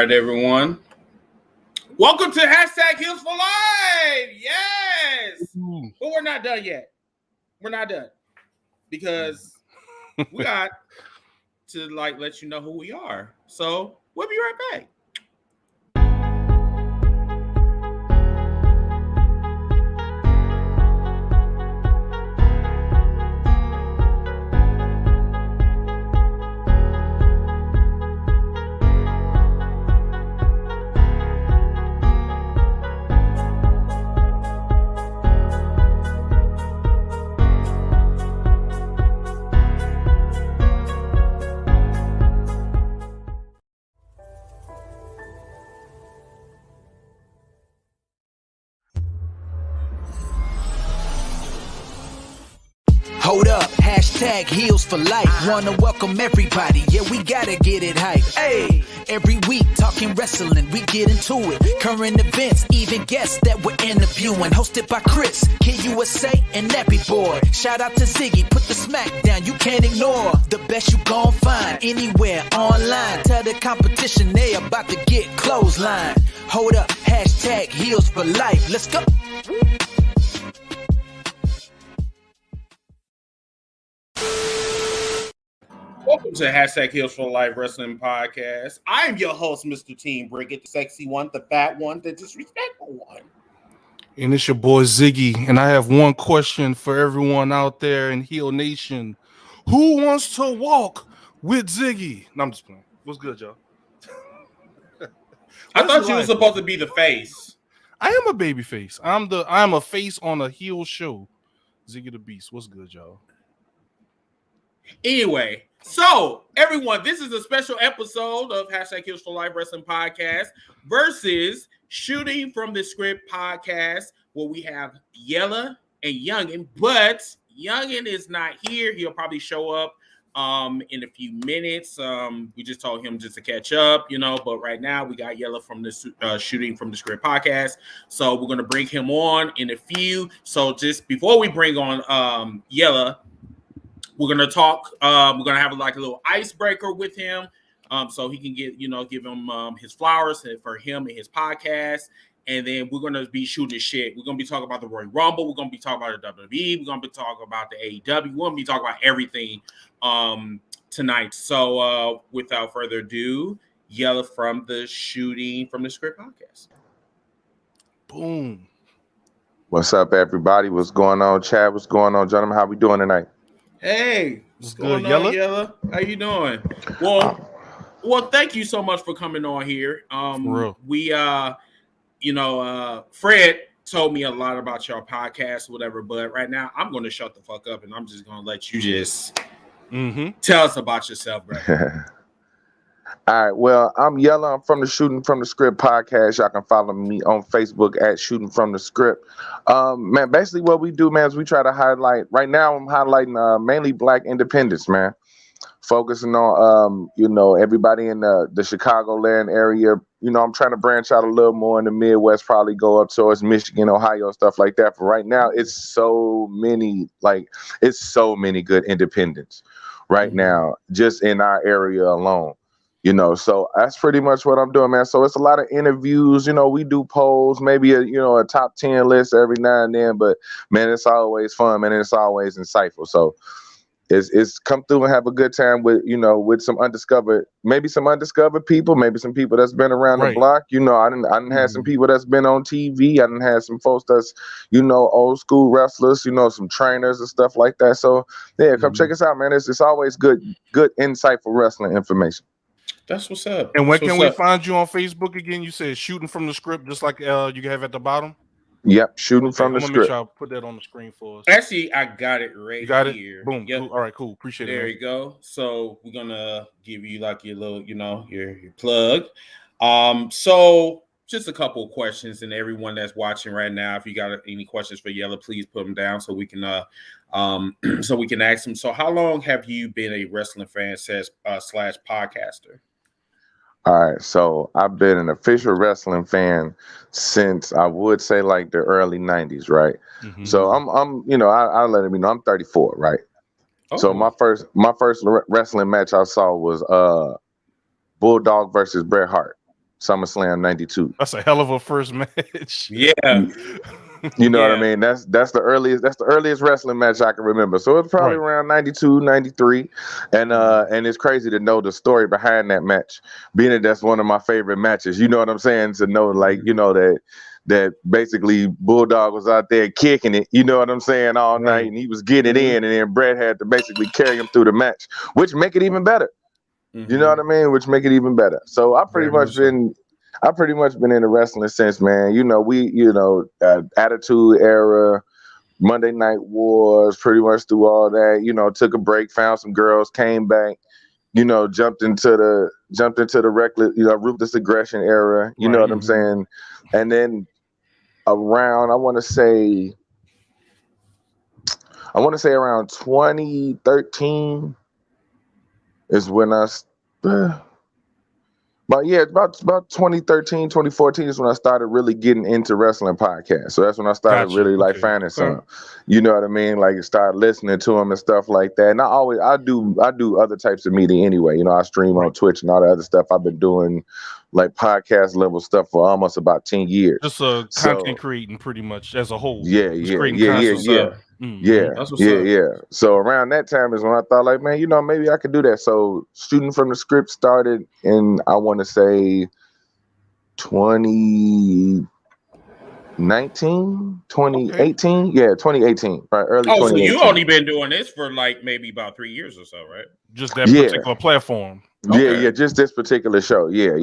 right, everyone. Welcome to hashtag HEELS4LYFE. Yes. But we're not done yet. We're not done. Because we got to let you know who we are. So we'll be right back. Hold up, hashtag HEELS4LYFE. Wanna welcome everybody, yeah, we gotta get it hype. Hey, every week talking wrestling, we get into it. Current events, even guests that we're interviewing. Hosted by Chris, Kid USA, and Nappy Boy. Shout out to Ziggy, put the smack down, you can't ignore. The best you gon' find anywhere online. Tell the competition they about to get clothesline. Hold up, hashtag HEELS4LYFE. Let's go. Welcome to hashtag HEELS4LYFE Wrestling Podcast. I am your host, Mr. Team Brickett, the sexy one, the fat one, the disrespectful one. And it's your boy Ziggy, and I have one question for everyone out there in Heel Nation. Who wants to walk with Ziggy? No, I'm just playing. What's good, y'all? I thought you were supposed to be the face. I am a baby face. I'm a face on a heel show. Ziggy the Beast. What's good, y'all? Anyway, so everyone, this is a special episode of hashtag HEELS4LYFE Wrestling Podcast versus Shooting from the Script Podcast, where we have Yella and Youngin, but Youngin is not here. He'll probably show up in a few minutes. We just told him just to catch up, but right now we got Yella from the Shooting from the Script Podcast, so we're going to bring him on in a few. So just before we bring on Yella, we're gonna talk. We're gonna have a little icebreaker with him, so he can give him his flowers for him and his podcast. And then we're gonna be shooting shit. We're gonna be talking about the Royal Rumble. We're gonna be talking about the WWE. We're gonna be talking about the AEW. We're gonna be talking about everything tonight. So without further ado, Yella from the Shooting from the Script Podcast. Boom. What's up, everybody? What's going on, Chad? What's going on, gentlemen? How we doing tonight? Hey, what's going on, Yella? How you doing? Well, thank you so much for coming on here. We, Fred told me a lot about your podcast, whatever. But right now, I'm going to shut the fuck up, and I'm just going to let you just tell us about yourself, bro. All right. Well, I'm Yella. I'm from the Shooting from the Script podcast. Y'all can follow me on Facebook at Shooting from the Script. Man, basically what we do, man, is we try to highlight. Right now, I'm highlighting mainly Black independents, man. Focusing on, everybody in the Chicagoland area. I'm trying to branch out a little more in the Midwest, probably go up towards Michigan, Ohio, stuff like that. But right now, it's so many good independents right now, just in our area alone. So that's pretty much what I'm doing, man. So it's a lot of interviews. We do polls, maybe a top 10 list every now and then. But man, it's always fun, man. And it's always insightful. So it's come through and have a good time with some undiscovered people, maybe some people that's been around the block. I didn't have some people that's been on TV. I didn't have some folks that's old school wrestlers. Some trainers and stuff like that. So yeah, come check us out, man. It's always good, insightful wrestling information. That's what's up. And where can we find you on Facebook again? You said Shooting from the Script, just like you have at the bottom. Yep, Shooting from the Script. Make sure I put that on the screen for us. Actually, I got it right you got here. It? Boom. Yep. Cool. All right, cool. Appreciate it. There you go. So we're gonna give you your little, your plug. So just a couple of questions, and everyone that's watching right now, if you got any questions for Yella, please put them down so we can ask them. So how long have you been a wrestling fan / podcaster? All right, so I've been an official wrestling fan since I would say the early 90s, right? Mm-hmm. So I'll let him I'm 34, right? Oh. So my first wrestling match I saw was Bulldog versus Bret Hart. SummerSlam '92. That's a hell of a first match. Yeah. You know Yeah. what I mean? That's the earliest wrestling match I can remember. So it's probably around 92, 93. And it's crazy to know the story behind that match, being that that's one of my favorite matches. You know what I'm saying? To know, like, you know, that basically Bulldog was out there kicking it, you know what I'm saying, all night, and he was getting it in, and then Bret had to basically carry him through the match, which make it even better. You know what I mean? Which make it even better. So I've pretty much been in the wrestling since, man. You know, Attitude Era, Monday Night Wars, pretty much through all that. You know, took a break, found some girls, came back. You know, jumped into the reckless, you know, ruthless aggression era. You know what I'm saying? And then around, I want to say around 2013 is when about 2013, 2014 is when I started really getting into wrestling podcasts. So that's when I started really like finding some, you know what I mean? Like start listening to them and stuff like that. And I do other types of media anyway. You know, I stream on Twitch and all the other stuff. I've been doing like podcast level stuff for almost about 10 years. Just content creating pretty much as a whole. Yeah. So around that time is when I thought, like, man, you know, maybe I could do that. So Shooting from the Script started in, I want to say 2018. Yeah, 2018. Right, early 2018. So you only been doing this for like maybe about 3 years or so, right? Just that particular platform. Yeah, just this particular show. Yeah.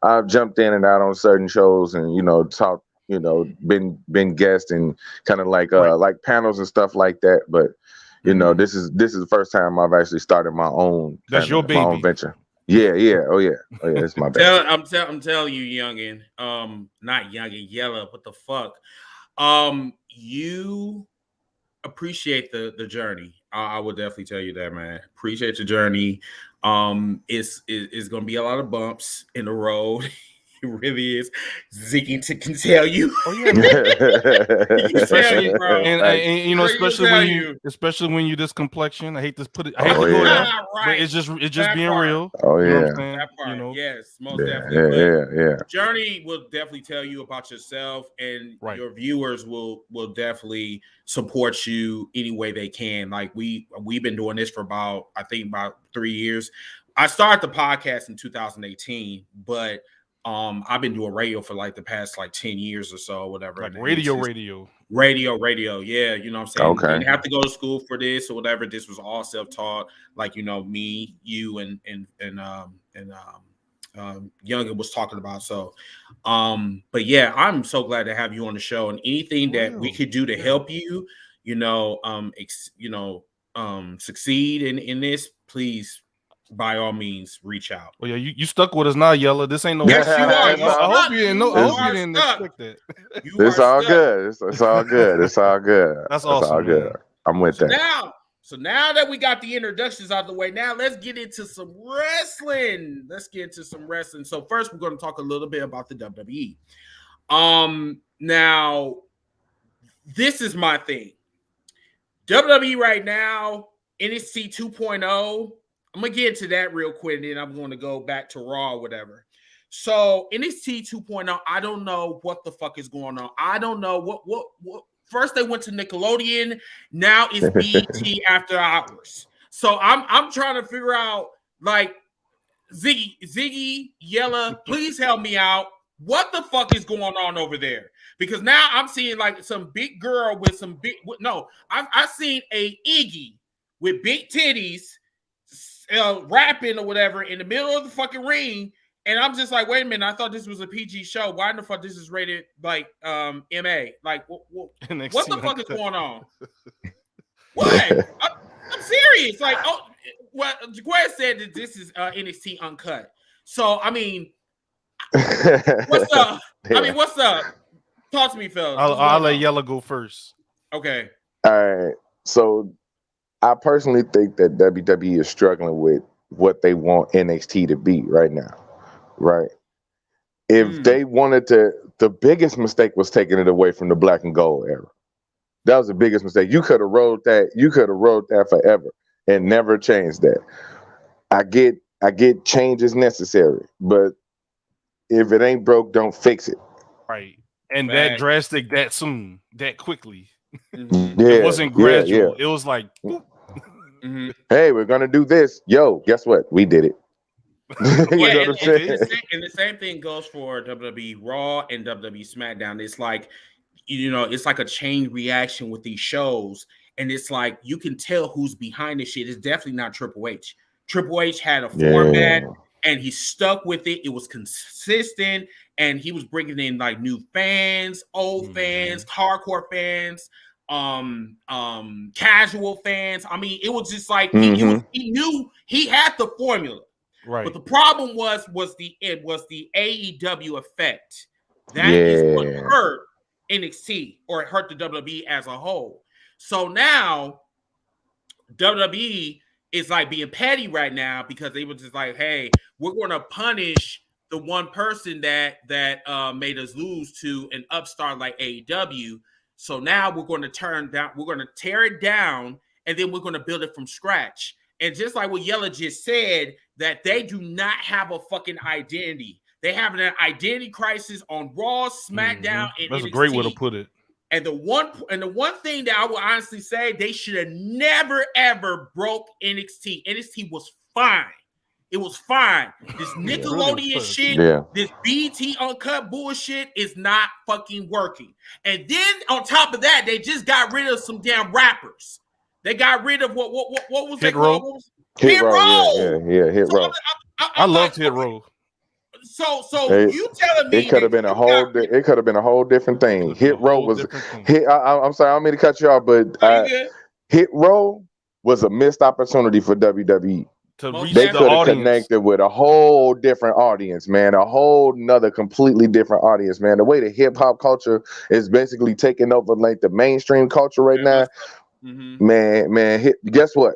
I've jumped in and out on certain shows and, you know, talked, you know, been guest and kind of like panels and stuff like that. But you know, this is the first time I've actually started my own. That's your baby. My own venture. Yeah. Oh yeah. It's my baby. I'm telling you, youngin. Not youngin, Yella. What the fuck? You appreciate the journey. I would definitely tell you that, man. Appreciate your journey. It's gonna be a lot of bumps in the road. It really is. Ziggy can tell you. Oh yeah, especially, and you know, especially when you this complexion. I hate to put it. I hate to go there, but it's just being real. Oh yeah, you know that part. You know? Yes, most definitely. Yeah. Journey will definitely tell you about yourself, and your viewers will definitely support you any way they can. Like we've been doing this for about 3 years. I started the podcast in 2018, but I've been doing radio for like the past 10 years or so, whatever. Like radio. Yeah, you know what I'm saying? Okay. Didn't have to go to school for this or whatever. This was all self-taught. Like, you know, me, you, and Youngin was talking about. So, but yeah, I'm so glad to have you on the show, and anything that we could do to help you, you know, succeed in this, please. By all means, reach out. Well, yeah, you stuck with us now, Yella. This ain't no. Yes, you are. I hope you didn't know. I hope you didn't expect that. It's all good. It's all good. It's all good. That's awesome. It's all good. Man. I'm with that. So now that we got the introductions out of the way, now let's get into some wrestling. So first, we're going to talk a little bit about the WWE. Now, this is my thing. WWE right now, NXT 2.0. I'm going to get into that real quick, and then I'm going to go back to Raw or whatever. So, NXT 2.0, I don't know what the fuck is going on. I don't know what first they went to Nickelodeon, now it's BET After Hours. So, I'm trying to figure out, like, Ziggy, Yella, please help me out. What the fuck is going on over there? Because now I'm seeing, like, some big girl with some big... No, I've seen a Iggy with big titties rapping or whatever in the middle of the fucking ring, and I'm just like, wait a minute, I thought this was a PG show. Why in the fuck this is rated like MA? Like, what the fuck is going on? What? I'm serious. Like, Jaquez said that this is NXT Uncut. So, I mean, what's up? What's up? Talk to me, fellas. I'll let Yella go first. Okay. All right. So, I personally think that WWE is struggling with what they want NXT to be right now, right? If they wanted to, the biggest mistake was taking it away from the black and gold era. That was the biggest mistake. You could have rode that. You could have rode that forever and never changed that. I get change is necessary, but If it ain't broke, don't fix it. Right. And that drastic, that soon, that quickly. Mm-hmm. Yeah, It wasn't gradual. Yeah. It was like, Mm-hmm. Hey, we're gonna do this. Yo, guess what? We did it. Yeah, and the same thing goes for WWE Raw and WWE SmackDown. It's like, it's like a chain reaction with these shows, and it's like you can tell who's behind this shit. It's definitely not Triple H. Triple H had a format, and he stuck with it. It was consistent, and he was bringing in like new fans, old fans, hardcore fans, casual fans. I mean, it was just like he knew he had the formula. Right. But the problem was the AEW effect. That is what hurt NXT, or it hurt the WWE as a whole. So now WWE is like being petty right now because they were just like, hey, we're going to punish the one person that made us lose to an upstart like AEW. So now we're going to tear it down, and then we're going to build it from scratch. And just like what Yella just said, that they do not have a fucking identity. They have an identity crisis on Raw, SmackDown, and that's NXT. a great way to put it. And the one thing that I will honestly say, they should have never ever broke NXT. NXT was fine. It was fine. This Nickelodeon shit, this BT Uncut bullshit is not fucking working. And then on top of that, they just got rid of some damn rappers. They got rid of what was Hit Row? Hit Row. Yeah, Hit Row. I loved Hit Row. So you telling me it could have been a whole different thing. Hit Row was I'm sorry, I don't mean to cut you off, but Hit Row was a missed opportunity for WWE. They could have connected with a whole different audience, man. A whole nother completely different audience, man. The way the hip hop culture is basically taking over like the mainstream culture right now. Man, guess what?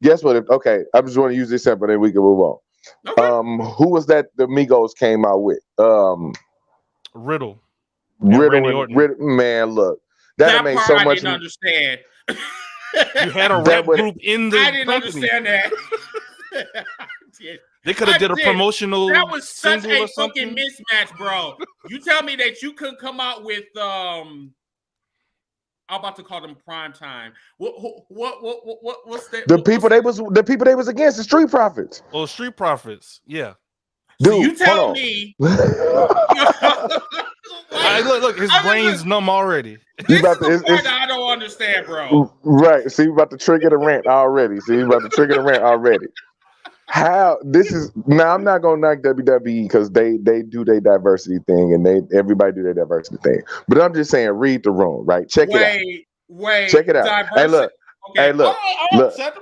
Okay, I just want to use this example, then we can move on. Okay. Who was that the Migos came out with? Riddle. Man, look. That makes so much. I didn't understand. You had a rap group in the I didn't understand that. They could have did a promotional. That was such a fucking mismatch, bro. You tell me that you couldn't come out with I'm about to call them prime time. What's that? The people they was against the Street Profits. Oh, Street Profits, yeah. Dude, so you tell me. Look, his brain's numb already. This is the part that I don't understand, bro. Right. See, you about to trigger the rant already. How this is now? I'm not gonna knock WWE because they do their diversity thing and everybody do their diversity thing. But I'm just saying, read the room, right? Check it out. Check it out. Diversity. Hey, look.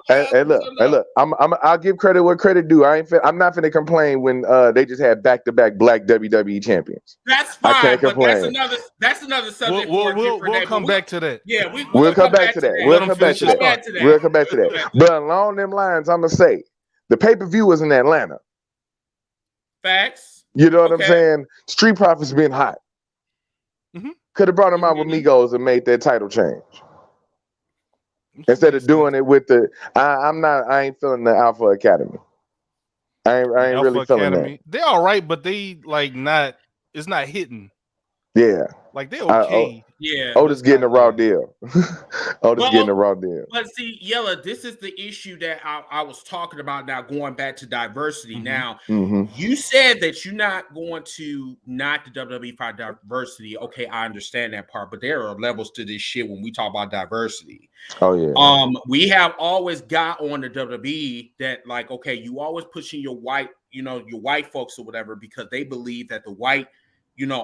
Hey, look. I'll give credit where credit due. I'm not finna complain when they just had back-to-back black WWE champions. That's fine. I can't complain. That's another subject. We'll come back to that. Yeah, we'll come back to that. We'll come back to that. But along them lines, I'm gonna say the pay-per-view was in Atlanta. Facts. You know what I'm saying? Street Profits being hot. Could have brought them out with Migos and made that title change. Instead of doing it with the, I ain't feeling the Alpha Academy. I ain't really feeling that. They're all right, but they like not. It's not hitting. Yeah, like they're okay. Yeah, Otis getting a raw deal. Getting a raw deal. But see, Yella, this is the issue that I was talking about. Now going back to diversity. Now you said that you're not going to knock the WWE for diversity. Okay, I understand that part, but there are levels to this shit when we talk about diversity. Oh yeah. We have always got on the WWE that like, okay, you always pushing your white, your white folks or whatever because they believe that the white,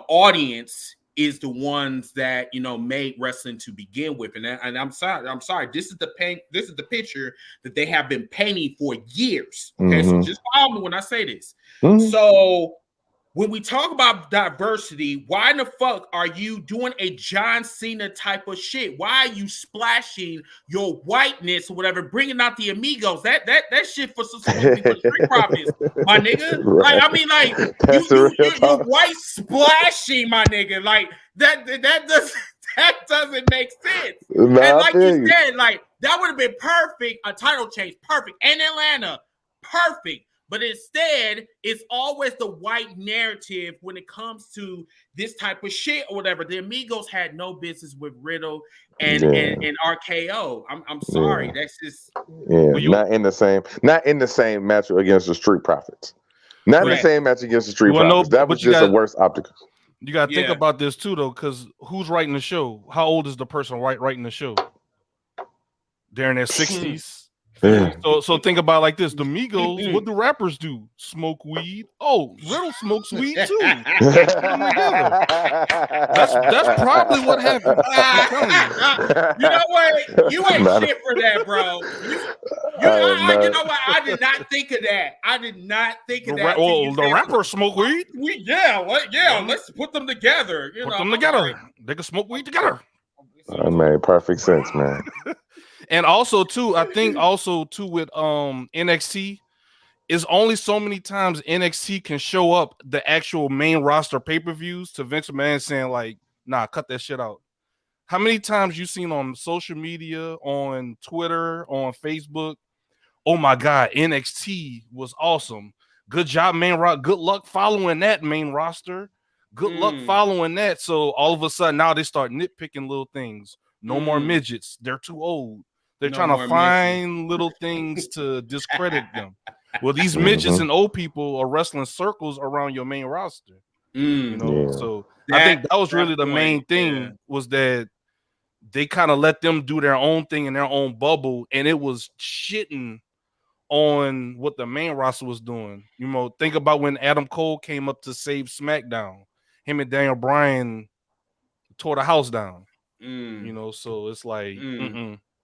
audience is the ones that made wrestling to begin with, and I'm sorry. This is the picture that they have been painting for years. Okay, so just follow me when I say this. So when we talk about diversity, why in the fuck are you doing a John Cena type of shit? Why are you splashing your whiteness or whatever, bringing out the amigos? That shit for some street profits, my nigga. Right. Like I mean, like you white splashing, my nigga. Like that doesn't make sense. And like you said, like that would have been perfect. A title change, perfect. And Atlanta, perfect. But instead, it's always the white narrative when it comes to this type of shit or whatever. The Amigos had no business with Riddle and RKO. I'm sorry. That's just not in the same match against the Street Profits. Not in the same match against the Street Profits. That was just a worse optic. You gotta think about this too, though, because who's writing the show? How old is the person writing the show? They're in their 60s. So think about it like this: the Migos, what do rappers do? Smoke weed. Oh, Riddle smokes weed too. That's probably what happened. You know what? You ain't shit for that, bro. You know what? I did not think of that. I did not think of that. Well, the rappers smoke weed. Let's put them together. Put them together. They can smoke weed together. That made perfect sense, man. And also too, I think with NXT, is only so many times NXT can show up the actual main roster pay-per-views to Vince McMahon saying like, nah, cut that shit out. How many times you seen on social media, on Twitter, on Facebook, oh my God, NXT was awesome. Good job, main roster. Good luck following that main roster. Good luck following that. So all of a sudden now they start nitpicking little things. No more midgets. They're too old. They're trying to find little things to discredit them. Well, these midgets and old people are wrestling circles around your main roster. You know, so I think that was really the main thing was that they kind of let them do their own thing in their own bubble, and it was shitting on what the main roster was doing. You know, think about when Adam Cole came up to save SmackDown. Him and Daniel Bryan tore the house down. You know, so it's like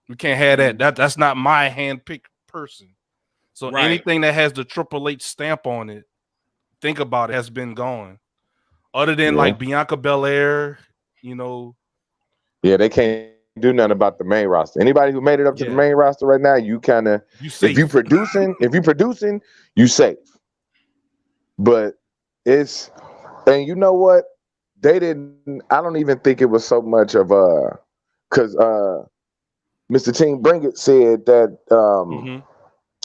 we can't have that. That's not my hand-picked person. So anything that has the Triple H stamp on it, think about it, has been gone. Other than like Bianca Belair, you know. Yeah, they can't do nothing about the main roster. Anybody who made it up to the main roster right now, you kind of, if you producing, you safe. But it's, and you know what? They didn't, I don't even think it was so much of because Mr. Team Bring It said that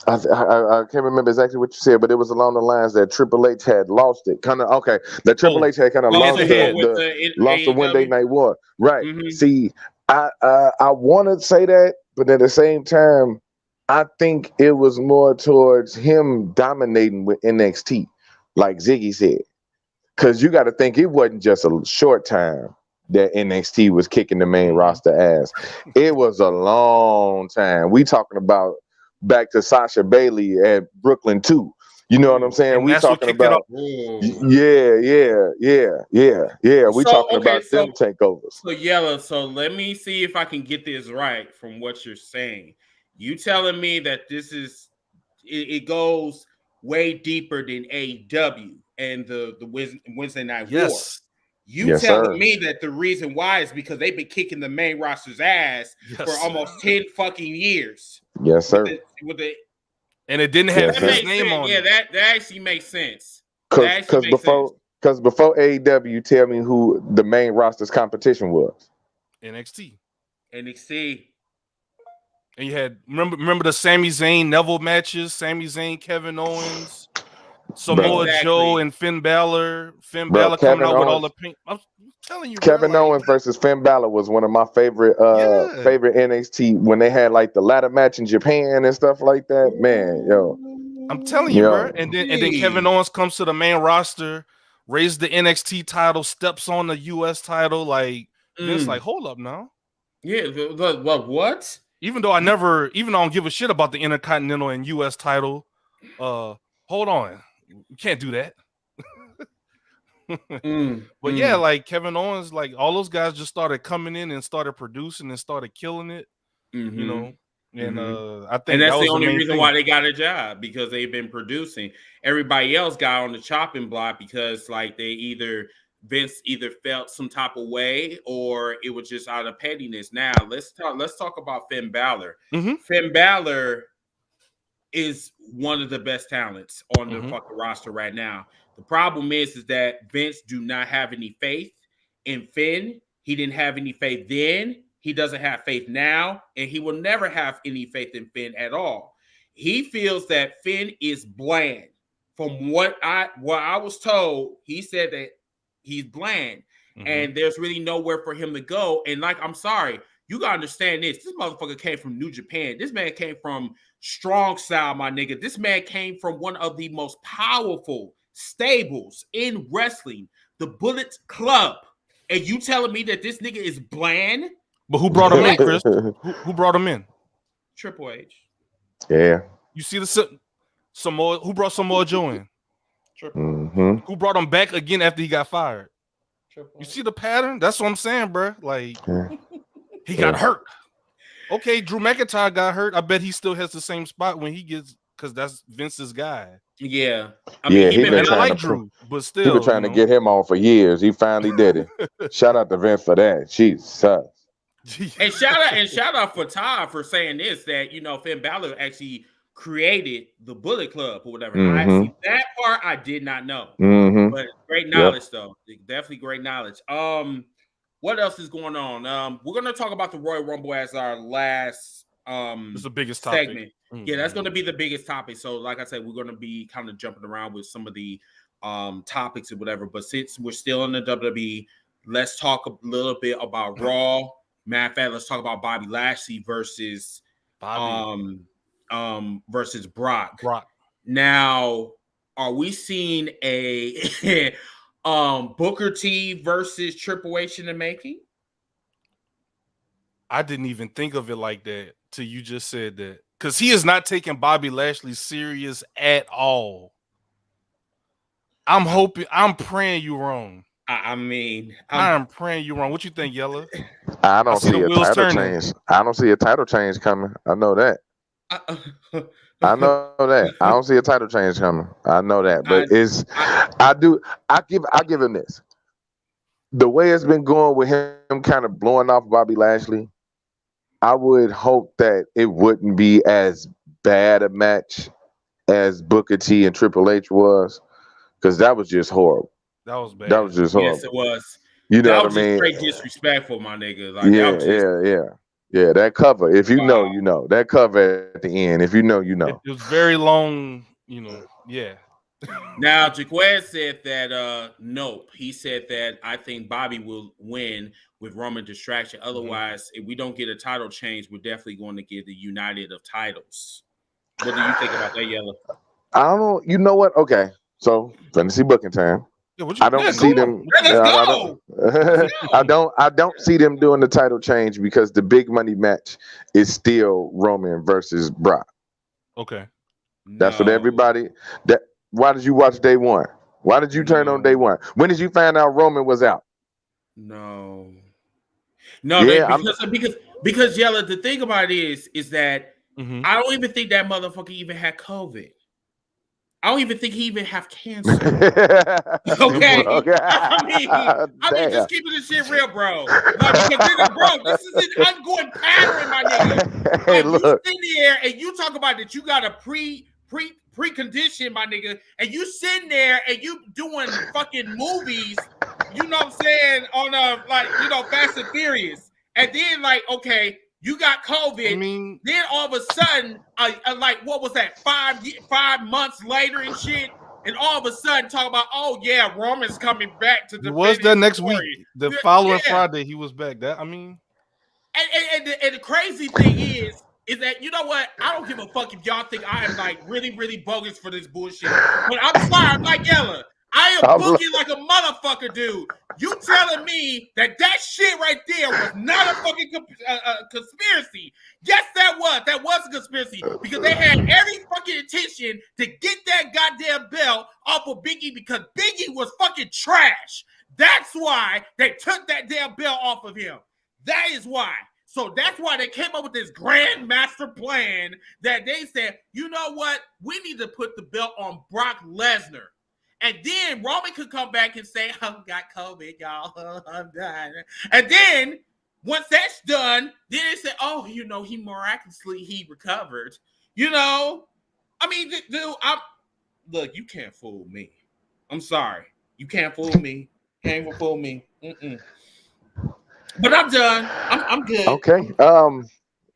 I can't remember exactly what you said, but it was along the lines that Triple H had lost it. That Triple H had kind of lost the Wednesday Night War. Right. See, I want to say that, but at the same time, I think it was more towards him dominating with NXT, like Ziggy said. Because you got to think it wasn't just a short time that NXT was kicking the main roster ass. It was a long time. We talking about back to Sasha Bailey at Brooklyn 2. You know what I'm saying? We talking about We talking about them takeovers. So let me see if I can get this right from what you're saying. You telling me that this is it goes way deeper than AEW and the Wednesday Night War. You telling me that the reason why is because they've been kicking the main roster's ass for almost 10 fucking years. Yes, sir. And it didn't have his name on it. Yeah, that actually makes sense. Because before AEW, tell me who the main roster's competition was. NXT. And you had remember the Sami Zayn Neville matches, Sami Zayn, Kevin Owens, Samoa Joe, and Finn Balor. Finn Balor coming out with all the pink. I'm telling you, Kevin Owens versus Finn Balor was one of my favorite favorite NXT when they had like the ladder match in Japan and stuff like that. Man, yo. I'm telling you, bro. And then Kevin Owens comes to the main roster, raises the NXT title, steps on the US title, like it's like, hold up now. Yeah, what? Even though I don't give a shit about the Intercontinental and US title, hold on. You can't do that. But yeah, like Kevin Owens, like all those guys just started coming in and started producing and started killing it, you know. And I think that's that was the only reason thing. why they got a job, because they've been producing. Everybody else got on the chopping block because like Vince either felt some type of way or it was just out of pettiness. Now let's talk about Finn Balor. Finn Balor is one of the best talents on the fucking roster right now. The problem is that Vince do not have any faith in Finn. He didn't have any faith then. He doesn't have faith now, and he will never have any faith in Finn at all. he feels that Finn is bland. From what I was told, he said that he's bland, and there's really nowhere for him to go. And like, I'm sorry, you gotta understand this. This motherfucker came from New Japan. This man came from Strong Style, my nigga. This man came from one of the most powerful stables in wrestling, the Bullet Club. And you telling me that this nigga is bland? But who brought him in, Chris? Who brought him in? Triple H. Yeah. You see the Samoa? Who brought Samoa Joe in? Who brought him back again after he got fired? You see the pattern? That's what I'm saying, bro. Like, he got hurt. Okay, Drew McIntyre got hurt. I bet he still has the same spot when he gets, because that's Vince's guy. Yeah. I mean, and I like Drew, but still. He been trying to get him on for years. He finally did it. Shout out to Vince for that. Jesus. And shout out for Todd for saying this, that, you know, Finn Balor actually created the Bullet Club or whatever. Actually, that part I did not know. But great knowledge, though. Definitely great knowledge. What else is going on? We're gonna talk about the Royal Rumble as our last it's the biggest topic. segment. Yeah, that's gonna be the biggest topic. So, like I said, we're gonna be kind of jumping around with some of the topics or whatever. But since we're still in the WWE, let's talk a little bit about Raw. Matter of fact, let's talk about Bobby Lashley versus versus Brock. Now, are we seeing a Booker T versus Triple H in the making? I didn't even think of it like that till you just said that, because he is not taking Bobby Lashley serious at all. I'm praying you wrong. I'm praying you wrong. What you think, Yella? I don't see a title change. I don't see a title change coming. I know that. I know that. I don't see a title change coming. I know that. But I give him this. The way it's been going with him kind of blowing off Bobby Lashley, I would hope that it wouldn't be as bad a match as Booker T and Triple H was, because that was just horrible. That was bad. That was just horrible. Yes, it was. You know that what I mean? Straight disrespectful, my nigga. Like, yeah. That cover, if you know, you know. That cover at the end, if you know, you know. It was very long, you know. Yeah. Now, Jaquez said that nope. He said that I think Bobby will win with Roman distraction. Otherwise, if we don't get a title change, we're definitely going to get the United of titles. What do you think about that, Yellow? I don't. You know what? Okay, so fantasy booking time. I don't see them. I don't see them doing the title change, because the big money match is still Roman versus Brock. Okay, that's what everybody. Why did you watch day one? Why did you turn on day one? When did you find out Roman was out? No, because Yella, the thing about it is that I don't even think that motherfucker even had COVID. I don't even think he even have cancer. Okay. I mean, just keeping this shit real, bro. Like, because, bro, this is an ongoing pattern, my nigga. Like, you sit there and you talk about that you got a precondition, my nigga, and you sitting there and you doing fucking movies, you know what I'm saying, on Fast and Furious, and then okay, you got COVID. Then all of a sudden, what was that? 5 months later and shit, and all of a sudden talk about, oh yeah, Roman's coming back to the. Was that next week? The following Friday, he was back. And the crazy thing is that, you know what? I don't give a fuck if y'all think I am really, really bogus for this bullshit. But I'm sorry, I'm like Yella. I am booking like a motherfucker, dude. You telling me that shit right there was not a fucking conspiracy? Yes, that was. That was a conspiracy, because they had every fucking intention to get that goddamn belt off of Biggie, because Biggie was fucking trash. That's why they took that damn belt off of him. That is why. So that's why they came up with this grand master plan that they said, you know what? We need to put the belt on Brock Lesnar. And then Roman could come back and say, I got COVID, y'all. I'm done. And then once that's done, then they say, oh, you know, he recovered. You know? I mean, dude, look, you can't fool me. I'm sorry. You can't fool me. Can't even fool me. But I'm done. I'm good. Okay.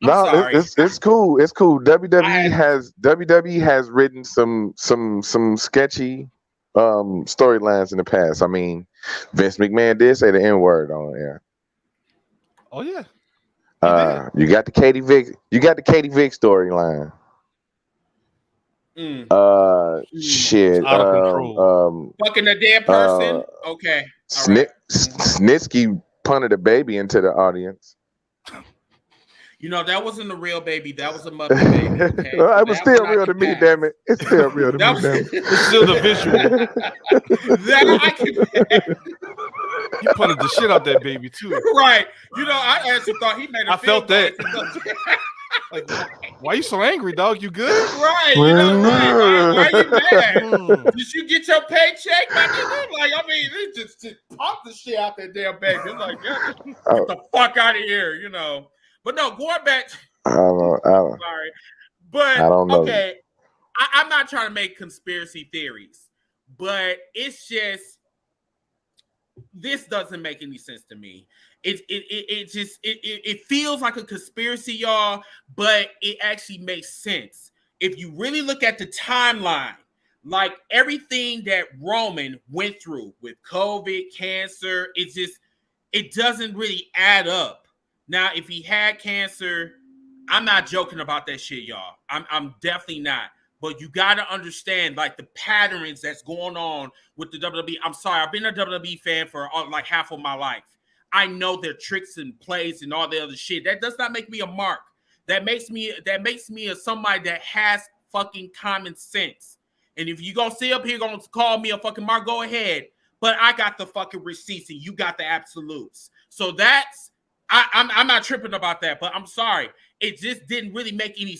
No, sorry. it's cool. It's cool. WWE has written some sketchy storylines in the past. I mean, Vince McMahon did say the N-word on air. Oh yeah. You got the Katie Vick storyline. Shit. Out of control. Fucking a dead person. Okay. All right. Snitsky punted a baby into the audience. You know, that wasn't a real baby. That was a Muppet baby. Okay? It was still real to me, damn it. It's still real to me, damn it. It's still the visual. That I can. He punted the shit out that baby too. Right. You know, I actually thought he made a I felt that. Like, why you so angry, dog? You good? Right. You know, why are you mad? Did you get your paycheck? Like, I mean, they just pump the shit out that damn baby. It's like, yeah, get the fuck out of here, you know. But no, going back. Sorry. But, I don't know. okay, I'm not trying to make conspiracy theories, but it's just, this doesn't make any sense to me. It feels like a conspiracy, y'all, but it actually makes sense. If you really look at the timeline, like everything that Roman went through with COVID, cancer, it doesn't really add up. Now, if he had cancer, I'm not joking about that shit, y'all. I'm definitely not. But you got to understand, like, the patterns that's going on with the WWE. I'm sorry, I've been a WWE fan for like half of my life. I know their tricks and plays and all the other shit. That does not make me a mark. That makes me a somebody that has fucking common sense. And if you gonna sit up here gonna call me a fucking mark, go ahead. But I got the fucking receipts and you got the absolutes. So that's I'm not tripping about that. But I'm sorry, it just didn't really make any.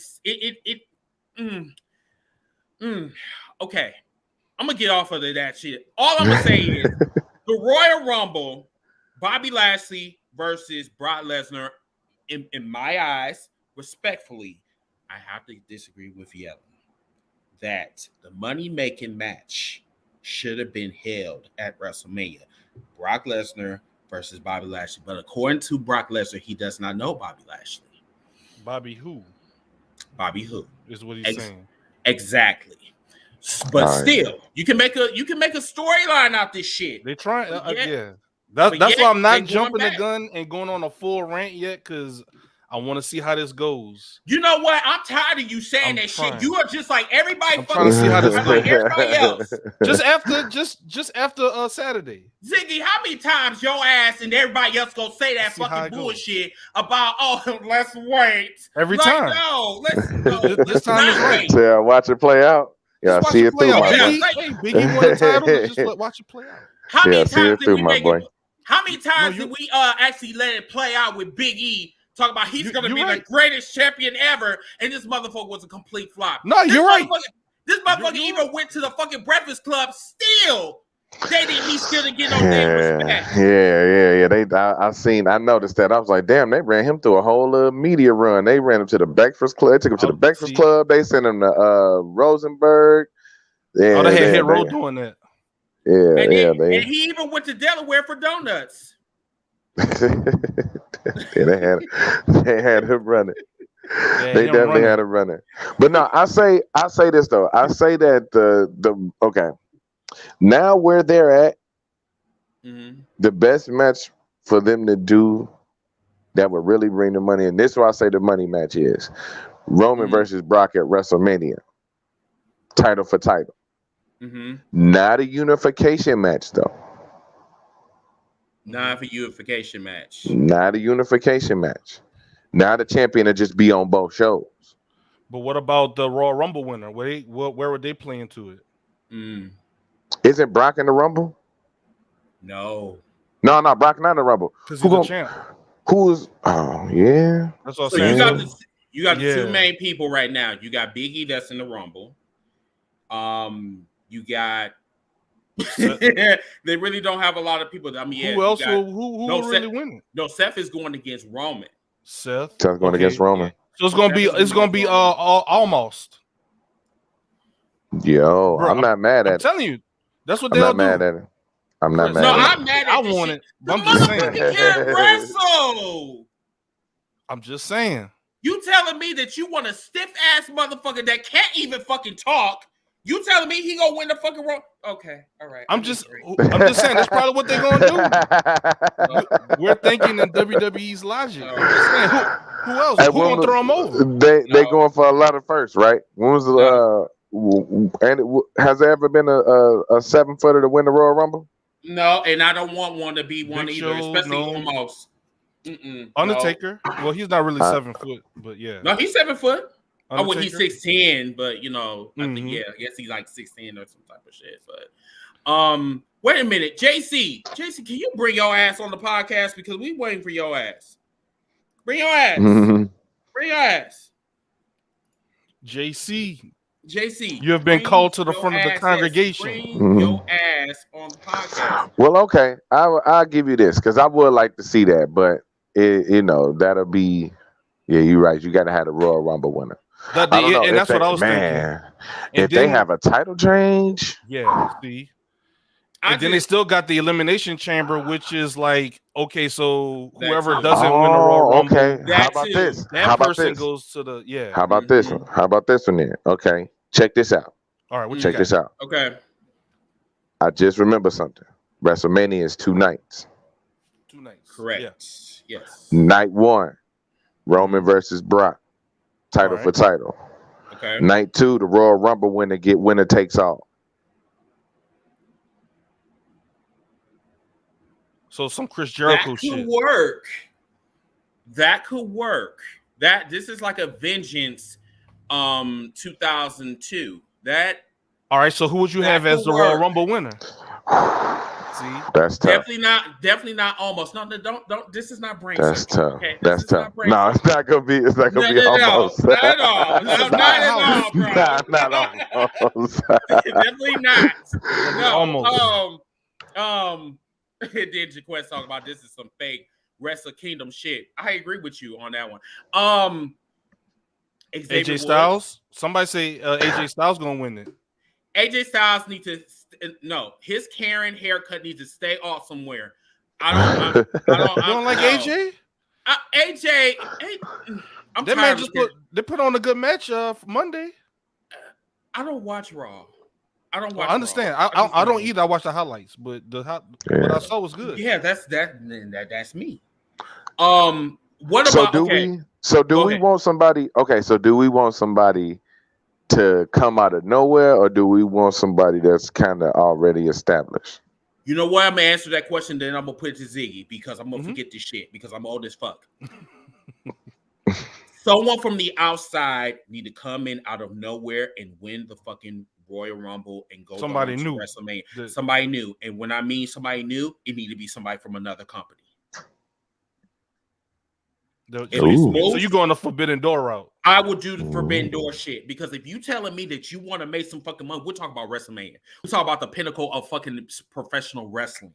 Okay, I'm gonna get off of that shit. All I'm gonna say is the Royal Rumble. Bobby Lashley versus Brock Lesnar, in my eyes, respectfully, I have to disagree with Yellow that the money-making match should have been held at WrestleMania. Brock Lesnar versus Bobby Lashley. But according to Brock Lesnar, he does not know Bobby Lashley. Bobby who? Bobby who? Is what he's saying. Exactly. But still, you can make a storyline out this shit. They try, yeah. That's why I'm not jumping the gun and going on a full rant yet, because I want to see how this goes. You know what? I'm tired of you saying that shit. You are just like everybody. I'm trying to see how this goes. Like everybody else. Just after Saturday. Ziggy, how many times your ass and everybody else gonna say that fucking bullshit about let's wait? Every time. No, let's this time is right. Yeah, watch it play out. Yeah, see it through, my boy. Biggie won the title. Just watch it play out. How many times did we make it? How many times did we actually let it play out with Big E? Talk about he's going to be the greatest champion ever, and this motherfucker was a complete flop. No, you're right. This motherfucker even went to the fucking Breakfast Club. Still, he still didn't get no damn respect. Yeah. I noticed that. I was like, damn, they ran him through a whole media run. They ran him to the Breakfast Club. They took him to the Breakfast Club. They sent him to Rosenberg. Yeah, they had hit roll doing that. Yeah, and he even went to Delaware for donuts. They had him running. Yeah, they definitely had him running. But no, I say this though. I say that the now where they're at, the best match for them to do that would really bring the money in. This is why I say the money match is Roman versus Brock at WrestleMania, title for title. Not a unification match though. Not a unification match. Not a unification match. Now the champion will just be on both shows. But what about the Royal Rumble winner? Where would they play into it? Isn't Brock in the Rumble? No, Brock not in the Rumble. Because he's the champ. Who's? Oh yeah. That's what I'm saying. You got the two main people right now. You got Big E that's in the Rumble. You got. They really don't have a lot of people. I mean, who else? Who really winning? No, Seth is going against Roman. Seth's going against Roman. So it's gonna be almost. Yo, bro, I'm not mad at it. I'm telling you, that's what they'll do. I'm not mad at it. I'm not mad. I'm mad at it. I want it. I'm just saying. Can't wrestle. I'm just saying. You telling me that you want a stiff ass motherfucker that can't even fucking talk? You telling me he gonna win the fucking Royal? Okay, all right. I'm just saying that's probably what they're gonna do. We're thinking in WWE's logic. I'm just saying, who else? Who gonna throw them over? They going for a lot of first, right? When was has there ever been a 7-footer to win the Royal Rumble? No, and I don't want one to be one Big either, Show, especially no. almost. Undertaker. No. Well, he's not really 7 foot, but yeah. No, he's 7 foot. Undertaker? Oh, well, he's 6'10", but I think I guess he's like 6'10" or some type of shit. But wait a minute, JC, can you bring your ass on the podcast because we waiting for your ass? Bring your ass. Mm-hmm. Bring your ass. JC, you have been called to the front of the congregation. Bring your ass on the podcast. Well, okay, I'll give you this because I would like to see that, but that'll be. Yeah, you're right. You got to have the Royal Rumble winner. And that's what I was thinking. If they have a title change, yeah. See, and then they still got the Elimination Chamber, which is like, okay, so whoever doesn't win the Royal Rumble, okay. How about this? That person goes to the How about this one? How about this one then? Okay, check this out. All right, check this out. Okay, I just remember something. WrestleMania is 2 nights. 2 nights. Correct. Yeah. Yes. Night 1, Roman versus Brock, title for title. Okay. Night 2, the Royal Rumble winner takes all. So some Chris Jericho shit. That could work. This is like a Vengeance 2002. All right, so who would you have as the Royal Rumble winner? See, that's tough. Definitely not almost. No, don't. This is not brain. That's tough. Okay? That's tough. No, it's not gonna be. It's not gonna be almost. Not at all. Not at all, bro. Not almost. Definitely not. No. Almost. Did Jaquez talk about this is some fake Wrestle Kingdom shit? I agree with you on that one. AJ Styles. Somebody say AJ Styles gonna win it. AJ Styles needs to his Karen haircut needs to stay off somewhere. I don't like AJ. AJ, I'm that man just put on a good match for Monday. I don't watch Raw. I don't watch. I understand. I don't either. I watch the highlights, but what I saw was good. Yeah, that's me. What about? Do we want somebody? Okay, so do we want somebody to come out of nowhere, or do we want somebody that's kind of already established? You know what? I'm gonna answer that question. Then I'm gonna put it to Ziggy because I'm gonna forget this shit because I'm old as fuck. Someone from the outside need to come in out of nowhere and win the fucking Royal Rumble and go somebody new. WrestleMania. Somebody new, and when I mean somebody new, it need to be somebody from another company. So you going the Forbidden Door route? I would do the Forbidden Door shit because if you telling me that you want to make some fucking money, we're talking about WrestleMania. We're talking about the pinnacle of fucking professional wrestling.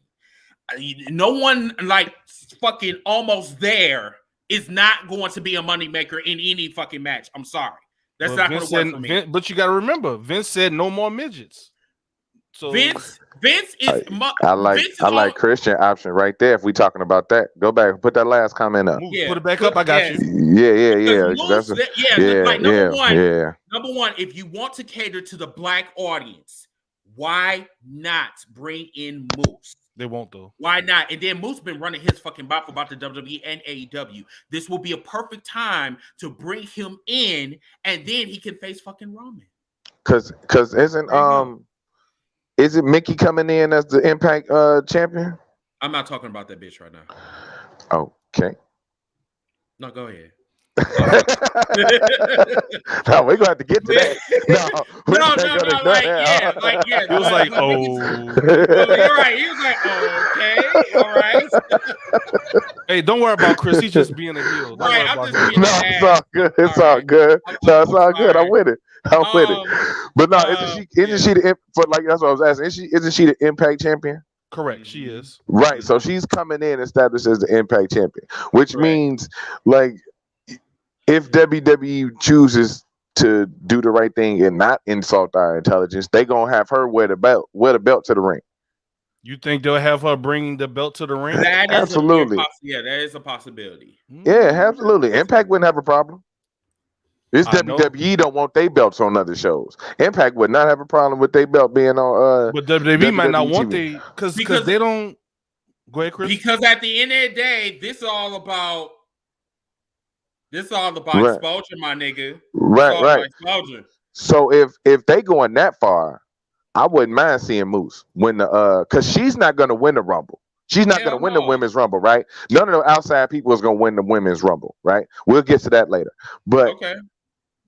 No one like fucking almost there is not going to be a moneymaker in any fucking match. I'm sorry. That's not going to work for me. But you got to remember, Vince said no more midgets. So Vince is. I like Christian option right there. If we talking about that, go back, put that last comment up. Put it back up. I got you. Yeah. Number one, if you want to cater to the black audience, why not bring in Moose? They won't though. Why not? And then Moose been running his fucking mouth about the WWE and AEW. This will be a perfect time to bring him in, and then he can face fucking Roman. Cause isn't Mickey coming in as the Impact champion? I'm not talking about that bitch right now. Okay. No, go ahead. No, we're gonna have to get to that. Yeah. He was like, oh. You're right. He was like, okay, all right. Hey, don't worry about Chris. He's just being a heel. It's all good. It's all good. I'm with it. But no, isn't she the that's what I was asking. Isn't she the Impact champion? Correct, she is. Right. So she's coming in established as the Impact champion, which means like if WWE chooses to do the right thing and not insult our intelligence, they gonna have her wear the belt to the ring. You think they'll have her bring the belt to the ring? Absolutely. That is a possibility. Yeah, absolutely. Impact wouldn't have a problem. This I know. WWE don't want their belts on other shows. Impact would not have a problem with their belt being on. But WWE might not want TV. because they don't. Go ahead, Chris. Because at the end of the day, this is all about Right. exposure, my nigga. Right. Exposure. So if they going that far, I wouldn't mind seeing Moose win the because she's not gonna win the Rumble. She's not going to win the Women's Rumble, right? None of the outside people is going to win the Women's Rumble, right? We'll get to that later. But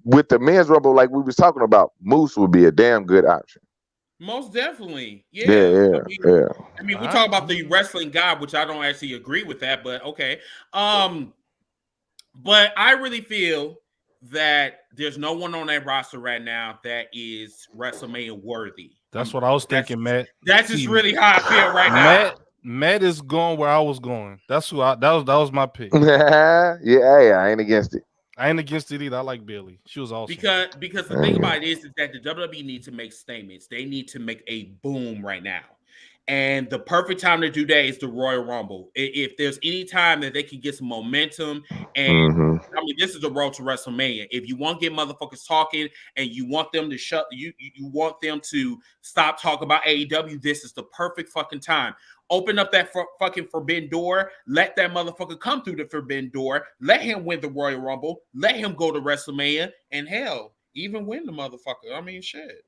with the Men's Rumble, like we was talking about, Moose would be a damn good option. Most definitely. Yeah. I mean, we talk about the wrestling god, which I don't actually agree with that, but okay. But I really feel that there's no one on that roster right now that is WrestleMania worthy. That's what I was thinking, Matt. That's just really how I feel right now. Matt is going where I was going. That's who that was my pick. Yeah, I ain't against it. I ain't against it either. I like Bayley. She was awesome. Because the thing about it is that the WWE needs to make statements. They need to make a boom right now. And the perfect time to do that is the Royal Rumble. If there's any time that they can get some momentum, and I mean, this is the road to WrestleMania. If you want to get motherfuckers talking and you want them to you want them to stop talking about AEW, this is the perfect fucking time. Open up that fucking forbidden door. Let that motherfucker come through the forbidden door. Let him win the Royal Rumble. Let him go to WrestleMania. And hell, even win the motherfucker. I mean, shit.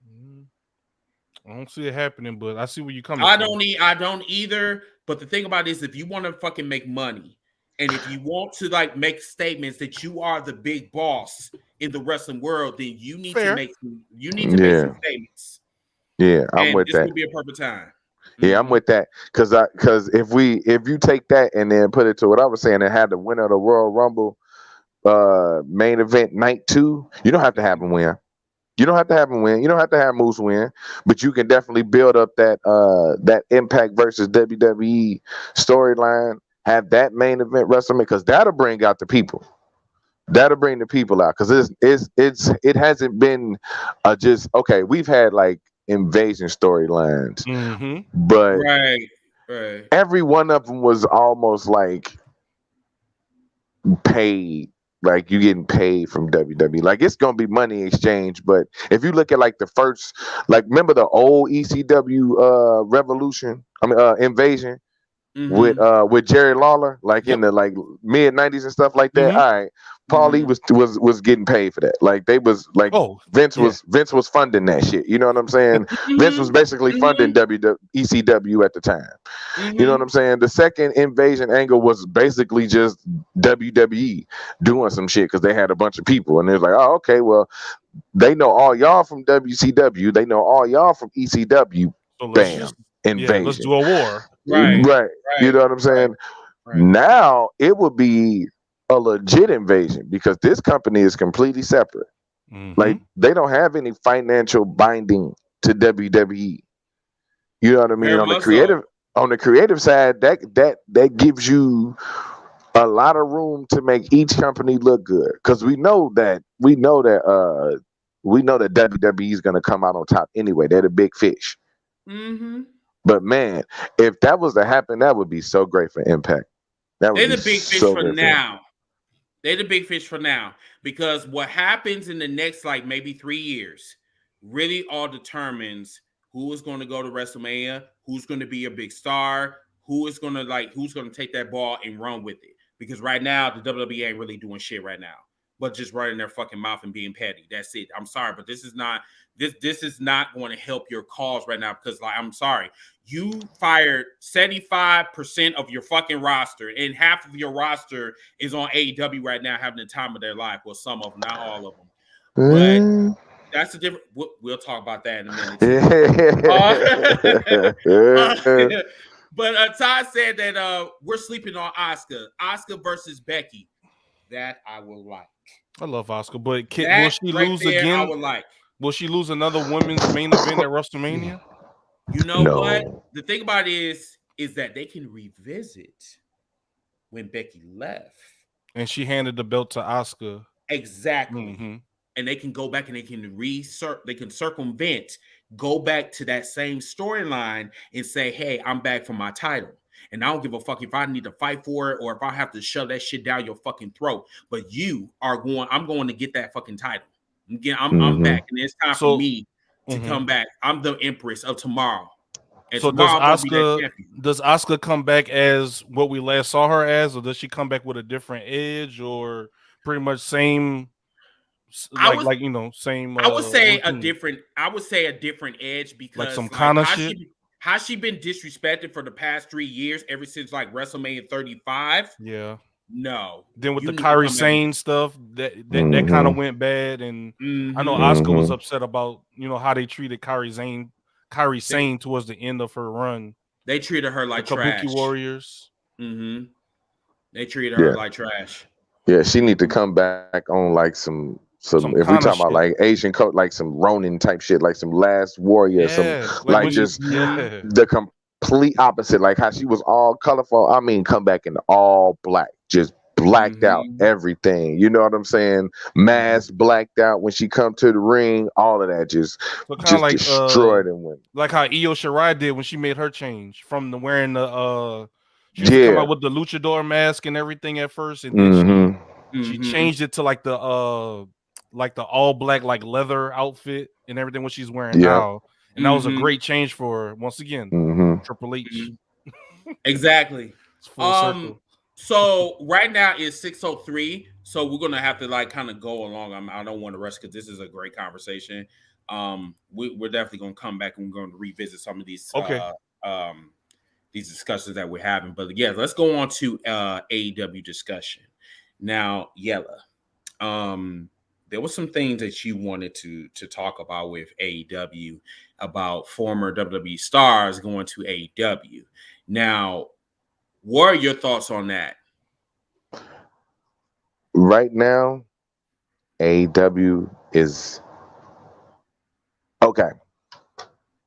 I don't see it happening, but I see where you coming from. I don't either. But the thing about it is, if you want to fucking make money, and if you want to like make statements that you are the big boss in the wrestling world, then you need to make some statements. Yeah, I'm with that. This would be a perfect time. Yeah, I'm with that because if you take that and then put it to what I was saying and have the winner of the Royal Rumble main event night 2, you don't have to have him win. You don't have to have him win. You don't have to have Moose win, but you can definitely build up that Impact versus WWE storyline. Have that main event WrestleMania because that'll bring out the people. That'll bring the people out because it hasn't been just okay. We've had like invasion storylines, but right. Every one of them was almost like paid. Like you getting paid from WWE. Like it's gonna be money exchange, but if you look at like the first, like remember the old ECW Revolution? I mean Invasion with Jerry Lawler, like in the like mid 90s and stuff like that. All right, Paulie was getting paid for that. Like they was like Vince was funding that shit. You know what I'm saying? Vince was basically funding ECW at the time. You know what I'm saying? The second invasion angle was basically just WWE doing some shit because they had a bunch of people and it was like, oh, okay, well, they know all y'all from WCW, they know all y'all from ECW. So bam, invasion. Let's do a war. Right. You know what I'm saying? Right. Now it would be a legit invasion because this company is completely separate. Like they don't have any financial binding to WWE. You know what I mean? On the creative side, that gives you a lot of room to make each company look good because we know that WWE is going to come out on top anyway. They're the big fish. But man, if that was to happen, that would be so great for Impact. They're the big fish for now. They're the big fish for now because what happens in the next like maybe 3 years really all determines who is going to go to WrestleMania, who's going to be a big star, who's going to take that ball and run with it. Because right now the WWE ain't really doing shit right now, but just running their fucking mouth and being petty. That's it. I'm sorry, but this is not going to help your cause right now because like I'm sorry. You fired 75% of your fucking roster, and half of your roster is on AEW right now having the time of their life. Well, some of them, not all of them. But that's the difference. We'll talk about that in a minute. But Todd said that we're sleeping on Asuka versus Becky. That I will like. I love Asuka, but will she lose again? I would like. Will she lose another women's main event at WrestleMania? You know what? The thing about it is that they can revisit when Becky left. And she handed the belt to Asuka. Exactly. And they can go back and they can circumvent, go back to that same storyline and say, hey, I'm back for my title. And I don't give a fuck if I need to fight for it or if I have to shove that shit down your fucking throat. But I'm going to get that fucking title. I'm back, and it's time for me to come back. I'm the Empress of tomorrow. And so tomorrow does Asuka come back as what we last saw her as, or does she come back with a different edge, or pretty much same? Same. I would say routine. I would say a different edge because like some kind of shit. Has she been disrespected for the past 3 years ever since like WrestleMania 35? Yeah. No. Then with the Kairi Sane stuff, that kind of went bad, and I know Asuka was upset about how they treated Kairi Sane towards the end of her run. They treated her like the trash. Kabuki Warriors. They treated her like trash. Yeah, she need to come back on like some if we talk about like Asian code, like some Ronin type shit, like some Last Warrior, the complete opposite, like how she was all colorful. I mean, come back in all black, just blacked out everything. You know what I'm saying? Mask blacked out when she come to the ring. All of that just like, destroyed and went. Like how Io Shirai did when she made her change from wearing the she used to come out with the luchador mask and everything at first, and then she changed it to like the all black like leather outfit and everything what she's wearing now, and that was a great change for her. Once again, Triple H. Exactly. It's full circle. So right now it's 6:03, so we're gonna have to like kind of go along. I don't want to rush because this is a great conversation. We're definitely gonna come back and we're going to revisit some of these these discussions that we're having. But yeah, let's go on to AEW discussion now. Yella, there were some things that you wanted to talk about with AEW about former WWE stars going to AEW. Now, what are your thoughts on that? Right now, AEW is okay.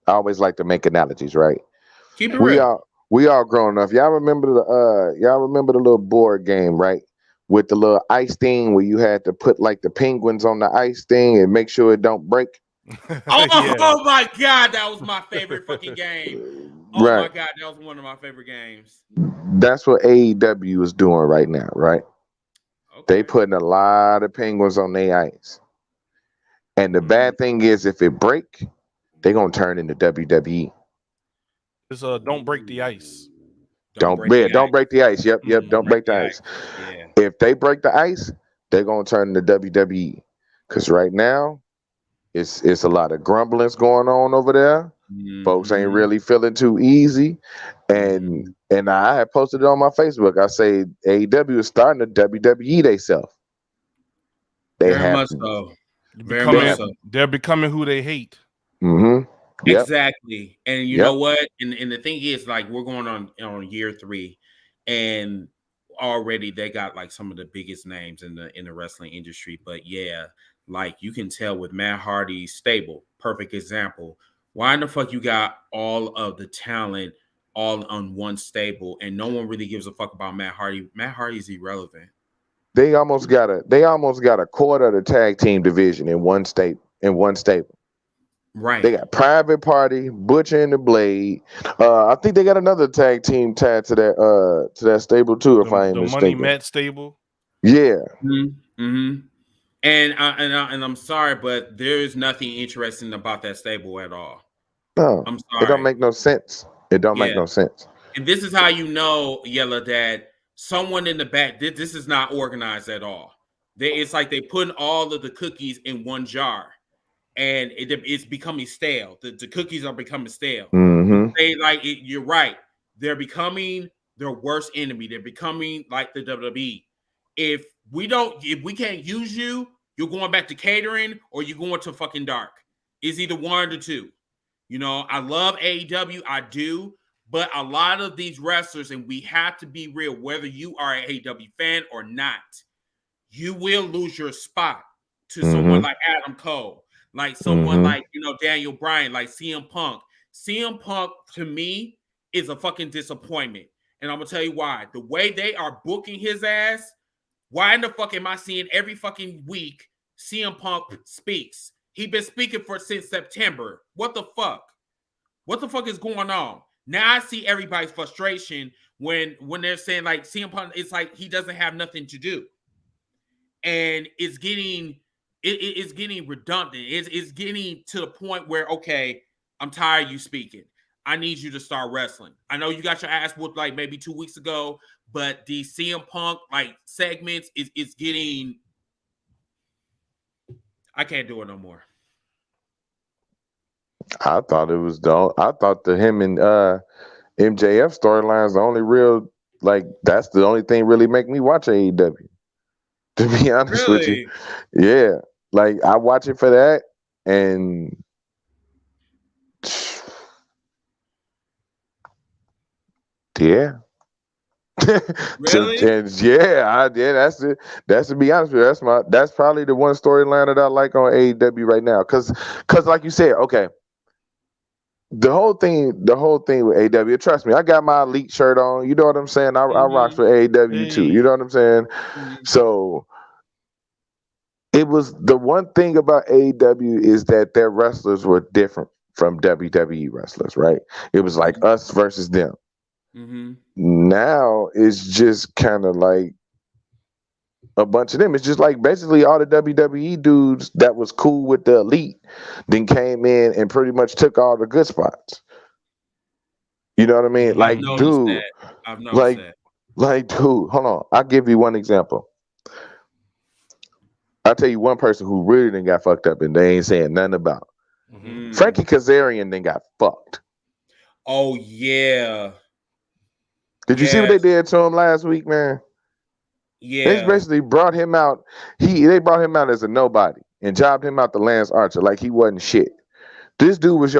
I always like to make analogies, right? Keep it real. We all grown up. Y'all remember the little board game, right? With the little ice thing where you had to put like the penguins on the ice thing and make sure it don't break. Oh my God, that was my favorite fucking game. Oh my God, that was one of my favorite games. That's what AEW is doing right now, right? Okay. They putting a lot of penguins on their ice. And the bad thing is if it break, they're gonna turn into WWE. It's don't break the ice. Don't break the ice. Yep. Don't break the ice. Yeah. If they break the ice, they're gonna turn into WWE. Because right now, it's a lot of grumblings going on over there. Folks ain't really feeling too easy. And I had posted it on my Facebook. I say AEW is starting to WWE themselves. Very much so. They're becoming who they hate. Yep. Exactly. And you know what? And the thing is, like, we're going on year 3, and already they got like some of the biggest names in the wrestling industry. But yeah, like you can tell with Matt Hardy's stable, perfect example. Why in the fuck you got all of the talent all on one stable and no one really gives a fuck about Matt Hardy? Matt Hardy's irrelevant. They almost got a quarter of the tag team division in one stable. Right. They got Private Party, Butcher and the Blade. I think they got another tag team tied to that stable too, if I ain't mistaken. Money Matt stable. Yeah. And I'm sorry, but there's nothing interesting about that stable at all. No, I'm sorry. It don't make no sense. It don't make no sense. And this is how you know, Yella, that someone in the back, this is not organized at all. It's like they put all of the cookies in one jar. And it's becoming stale. The cookies are becoming stale. You're right. They're becoming their worst enemy. They're becoming like the WWE. If we can't use you, you're going back to catering or you're going to fucking dark. It's either one or the two. You know, I love AEW. I do. But a lot of these wrestlers, and we have to be real, whether you are an AEW fan or not, you will lose your spot to someone like Adam Cole. Like someone like, Daniel Bryan, like CM Punk. CM Punk, to me, is a fucking disappointment. And I'm going to tell you why. The way they are booking his ass, why in the fuck am I seeing every fucking week CM Punk speaks? He been speaking since September. What the fuck? What the fuck is going on? Now I see everybody's frustration when they're saying like CM Punk, it's like he doesn't have nothing to do, and it's getting redundant. It's getting to the point where, okay, I'm tired of you speaking. I need you to start wrestling. I know you got your ass whooped like maybe 2 weeks ago, but the CM Punk like segments is getting. I can't do it no more. I thought it was I thought the him and MJF storylines the only real, like, that's the only thing really make me watch AEW. To be honest with you, yeah, like I watch it for that, and yeah. Really? That's it. That's, to be honest with you, that's probably the one storyline that I like on AEW right now. Cause like you said, okay, the whole thing with AEW, trust me, I got my Elite shirt on. You know what I'm saying? I rock for AEW too. You know what I'm saying? So it was, the one thing about AEW is that their wrestlers were different from WWE wrestlers, right? It was like us versus them. Now it's just kind of like a bunch of them. It's just like basically all the WWE dudes that was cool with the Elite then came in and pretty much took all the good spots. You know what I mean? Like, dude, I've noticed that. Like, dude, hold on. I'll give you one example. I'll tell you one person who really done got fucked up and they ain't saying nothing about. Frankie Kazarian then got fucked. Oh, yeah. Did you see what they did to him last week, man? Yeah. They basically brought him out. They brought him out as a nobody and jobbed him out to Lance Archer like he wasn't shit. This dude was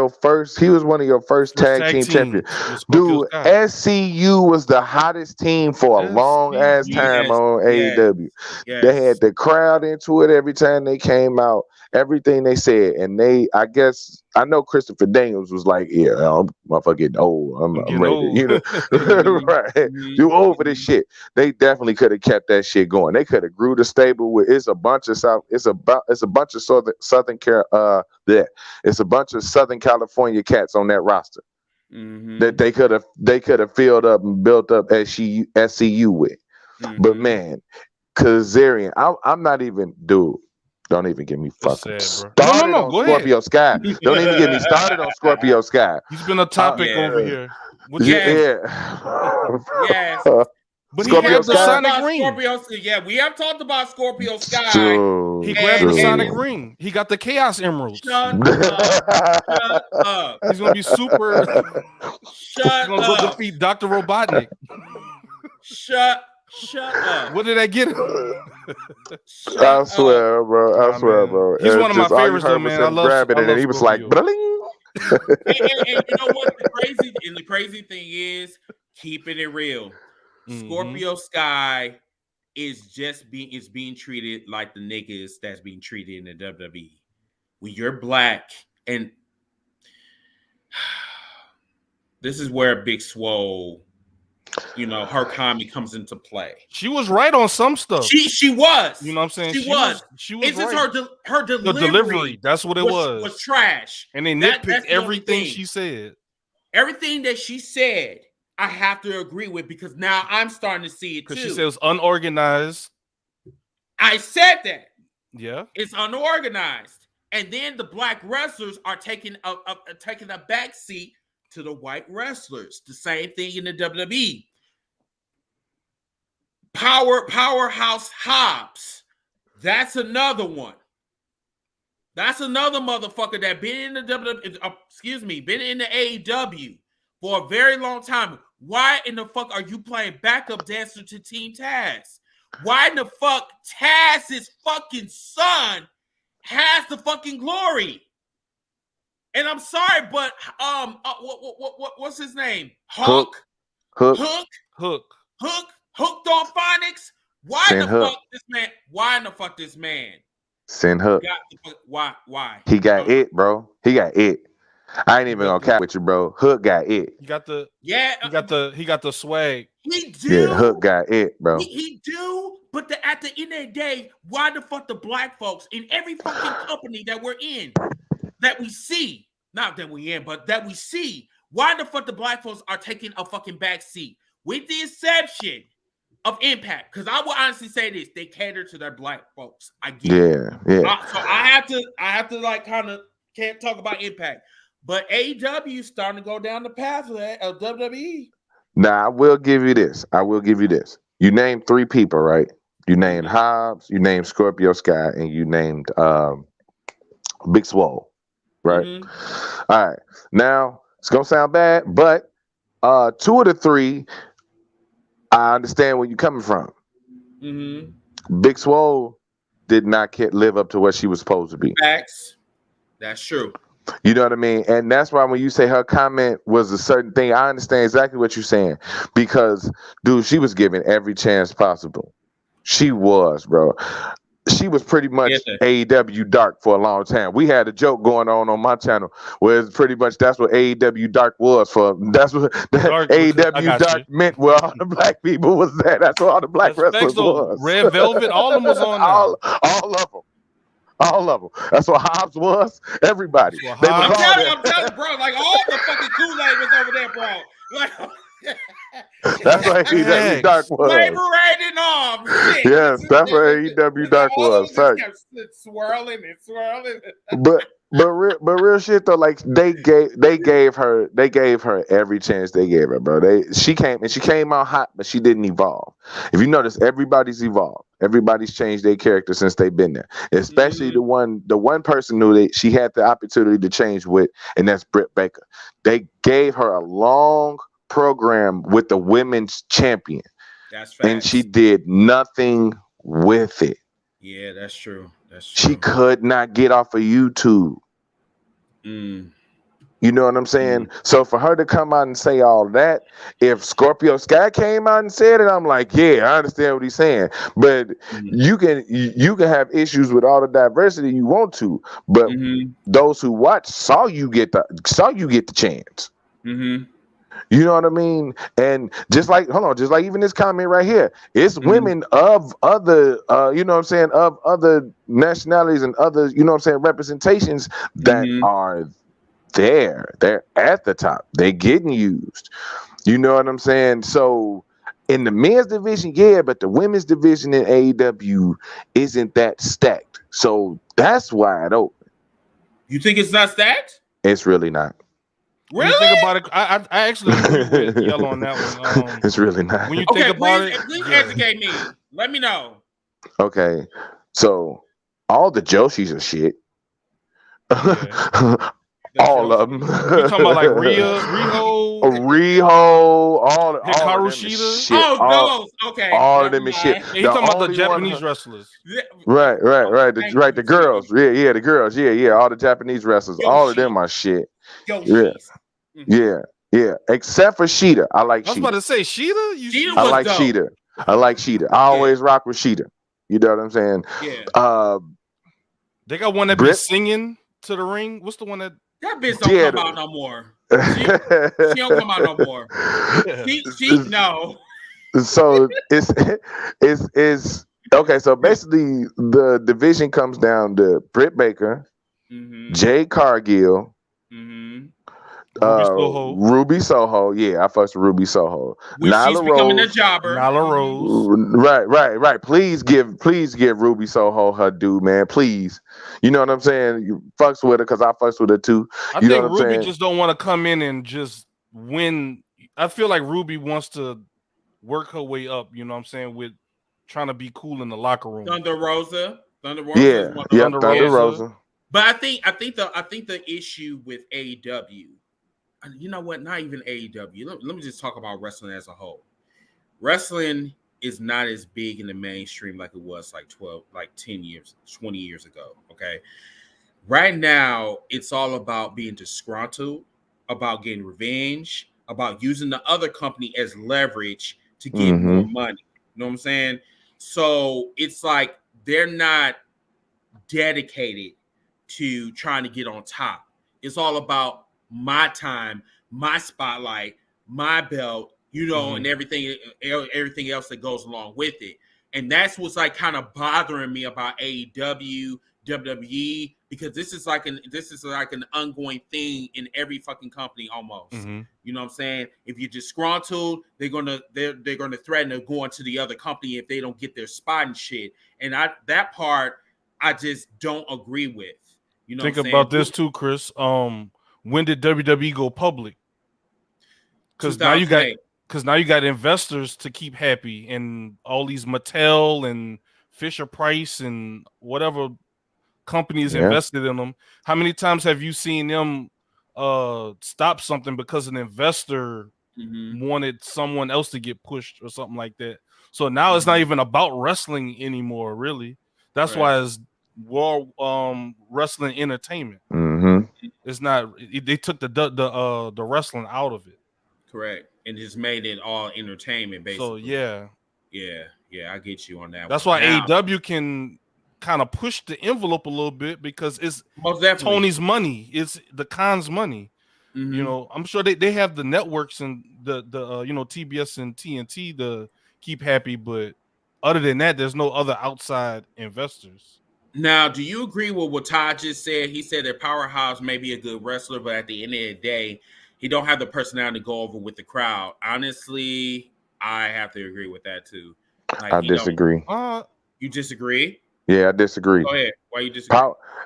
he was one of your first tag team champions. Dude, SCU was the hottest team for a long ass time on AEW. They had the crowd into it every time they came out, everything they said. And I know Christopher Daniels was like, yeah, I'm motherfucking getting old. I'm ready. Old. You know, right? You old for this shit. They definitely could have kept that shit going. They could have grew the stable with, it's a bunch of Southern California cats on that roster that they could have filled up and built up SCU with. But man, Kazarian, I'm not even, dude. Don't even get me fucking started on Scorpio Sky. Don't even get me started on Scorpio Sky. He's been a topic over here. Yes. But he had the Sonic ring. We have talked about Scorpio Sky. He grabbed the Sonic ring. He got the Chaos Emeralds. Shut up. He's gonna be super. Shut He's gonna go defeat Dr. Robotnik. Shut up. What did I get? I swear, bro. He's one of my favorites, though, man. I love it, and he was like, and you know what? The crazy thing is, keeping it real. Scorpio Sky is being treated like the niggas that's being treated in the WWE. When you're black, and this is where Big Swole, her comment comes into play. She was right on some stuff. She was. You know what I'm saying? She was. It's right. Just her delivery. The delivery. That's what it was trash. And they nitpicked everything she said. Everything that she said, I have to agree with, because now I'm starting to see it too. Because she said it was unorganized. I said that. Yeah. It's unorganized. And then the black wrestlers are taking a back seat to the white wrestlers. The same thing in the WWE. Powerhouse Hobbs. That's another one. That's another motherfucker that been in the WWE, been in the AEW for a very long time. Why in the fuck are you playing backup dancer to Team Taz? Why in the fuck Taz's fucking son has the fucking glory? And I'm sorry, but what's his name? Hook Hooked on phonics. Why in the fuck this man? Why in the fuck this man? Send Hook. Why? He got it, bro. He got it. I ain't even gonna cap with you, bro. Hook got it. He got the He got the swag. He do. Yeah, Hook got it, bro. He do. But at the end of the day, why the fuck the black folks in every fucking company that we're in, that we see, not that we in, but that we see, Why the fuck the black folks are taking a fucking back seat? With the exception of Impact, because I will honestly say this: they cater to their black folks. I get it. So I have to like kind of can't talk about Impact, but AEW is starting to go down the path of WWE. Now I will give you this. You named 3 people, right? You named Hobbs, you named Scorpio Sky, and you named Big Swole, right? Mm-hmm. All right. Now it's gonna sound bad, but 2 of the 3, I understand where you're coming from. Mm-hmm. Big Swole did not live up to what she was supposed to be. Facts. That's true. You know what I mean? And that's why when you say her comment was a certain thing, I understand exactly what you're saying. Because, dude, she was given every chance possible. She was, bro. She was pretty much AEW Dark for a long time. We had a joke going on my channel where it's pretty much that's what AEW Dark was for. That's what AEW Dark meant. Where all the black people was there. That's what all the black wrestlers was. Red Velvet, all of them was on there. All of them. That's what Hobbs was. Everybody. I'm telling, bro. Like all the fucking Kool-Aid was over there, bro. Like. That's what AEW Dark was. Liberating arms. Yes, that's what AEW Dark was. Swirling. But real shit though, like they gave her every chance they gave her, bro. She came out hot, but she didn't evolve. If you notice, everybody's evolved. Everybody's changed their character since they've been there. Especially the one person who she had the opportunity to change with, and that's Britt Baker. They gave her a long program with the women's champion. That's facts. And she did nothing with it. Yeah, that's true. She could not get off of YouTube. You know what I'm saying? So for her to come out and say all that, if Scorpio Sky came out and said it, I'm like, yeah, I understand what he's saying. But you can have issues with all the diversity you want to, but those who watch saw you get the chance. You know what I mean? And just like even this comment right here, it's women of other, you know what I'm saying, of other nationalities and other, you know what I'm saying, representations that are there. They're at the top. They're getting used. You know what I'm saying? So in the men's division, yeah, but the women's division in AEW isn't that stacked. So that's wide open. You think it's not stacked? It's really not. When you think about it, I actually agree with Yellow on that one. It's really not. When you think about it, please educate me. Let me know. Okay, so all the Joshis are shit. All of them. You talking about like Riho, all Hikaru of Shida? Shit. Okay. All of them is shit. You talking about the Japanese wrestlers? Right. The girls. Yeah, the girls. Yeah. All the Japanese wrestlers. All of them are shit. Yeah. Except for Shida. I like Shida. I was about to say Shida. I like Shida. I always rock with Shida. You know what I'm saying? Yeah. They got one that be singing to the ring. What's the one that bitch don't come out no more? She don't come out no more. She no. So it's okay. So basically, the division comes down to Britt Baker, Jade Cargill, Ruby Soho. Yeah, I fucked with Ruby Soho. She's becoming a jobber. Nyla Rose. Right. Please give Ruby Soho her due, man. Please. You know what I'm saying? You fucks with her because I fucks with her too. I think Ruby just don't want to come in and just win. I feel like Ruby wants to work her way up. You know what I'm saying? With trying to be cool in the locker room. Thunder Rosa. Thunder Rosa. But I think the issue with AEW. You know what? Not even AEW. Let me just talk about wrestling as a whole. Wrestling is not as big in the mainstream like it was like 10 years, 20 years ago. Okay. Right now, it's all about being disgruntled, about getting revenge, about using the other company as leverage to get more money. You know what I'm saying? So it's like they're not dedicated to trying to get on top. It's all about my time, my spotlight, my belt, you know, and everything else that goes along with it. And that's what's like kind of bothering me about AEW, WWE. because this is like an ongoing thing in every fucking company almost. Mm-hmm. You know what I'm saying? If you're disgruntled, they're gonna threaten to go into the other company if they don't get their spot and shit. And that part I just don't agree with. You know, think about this too, Chris. When did WWE go public? Because now you got investors to keep happy, and all these Mattel and Fisher Price and whatever companies invested in them. How many times have you seen them stop something because an investor wanted someone else to get pushed or something like that? So now it's not even about wrestling anymore, really. That's why it's World Wrestling Entertainment. It's not. They took the wrestling out of it. Correct, and just made it all entertainment, basically. So yeah, I get you on that. That's why AEW can kind of push the envelope a little bit, because it's most definitely Tony's money. It's the Khan's money. You know, I'm sure they have the networks and the TBS and TNT to keep happy, but other than that, there's no other outside investors. Now, do you agree with what Todd just said? He said that Powerhouse may be a good wrestler, but at the end of the day, he don't have the personality to go over with the crowd. Honestly, I have to agree with that too. Like, I disagree. You disagree? Yeah, I disagree. Go ahead. Why you disagree?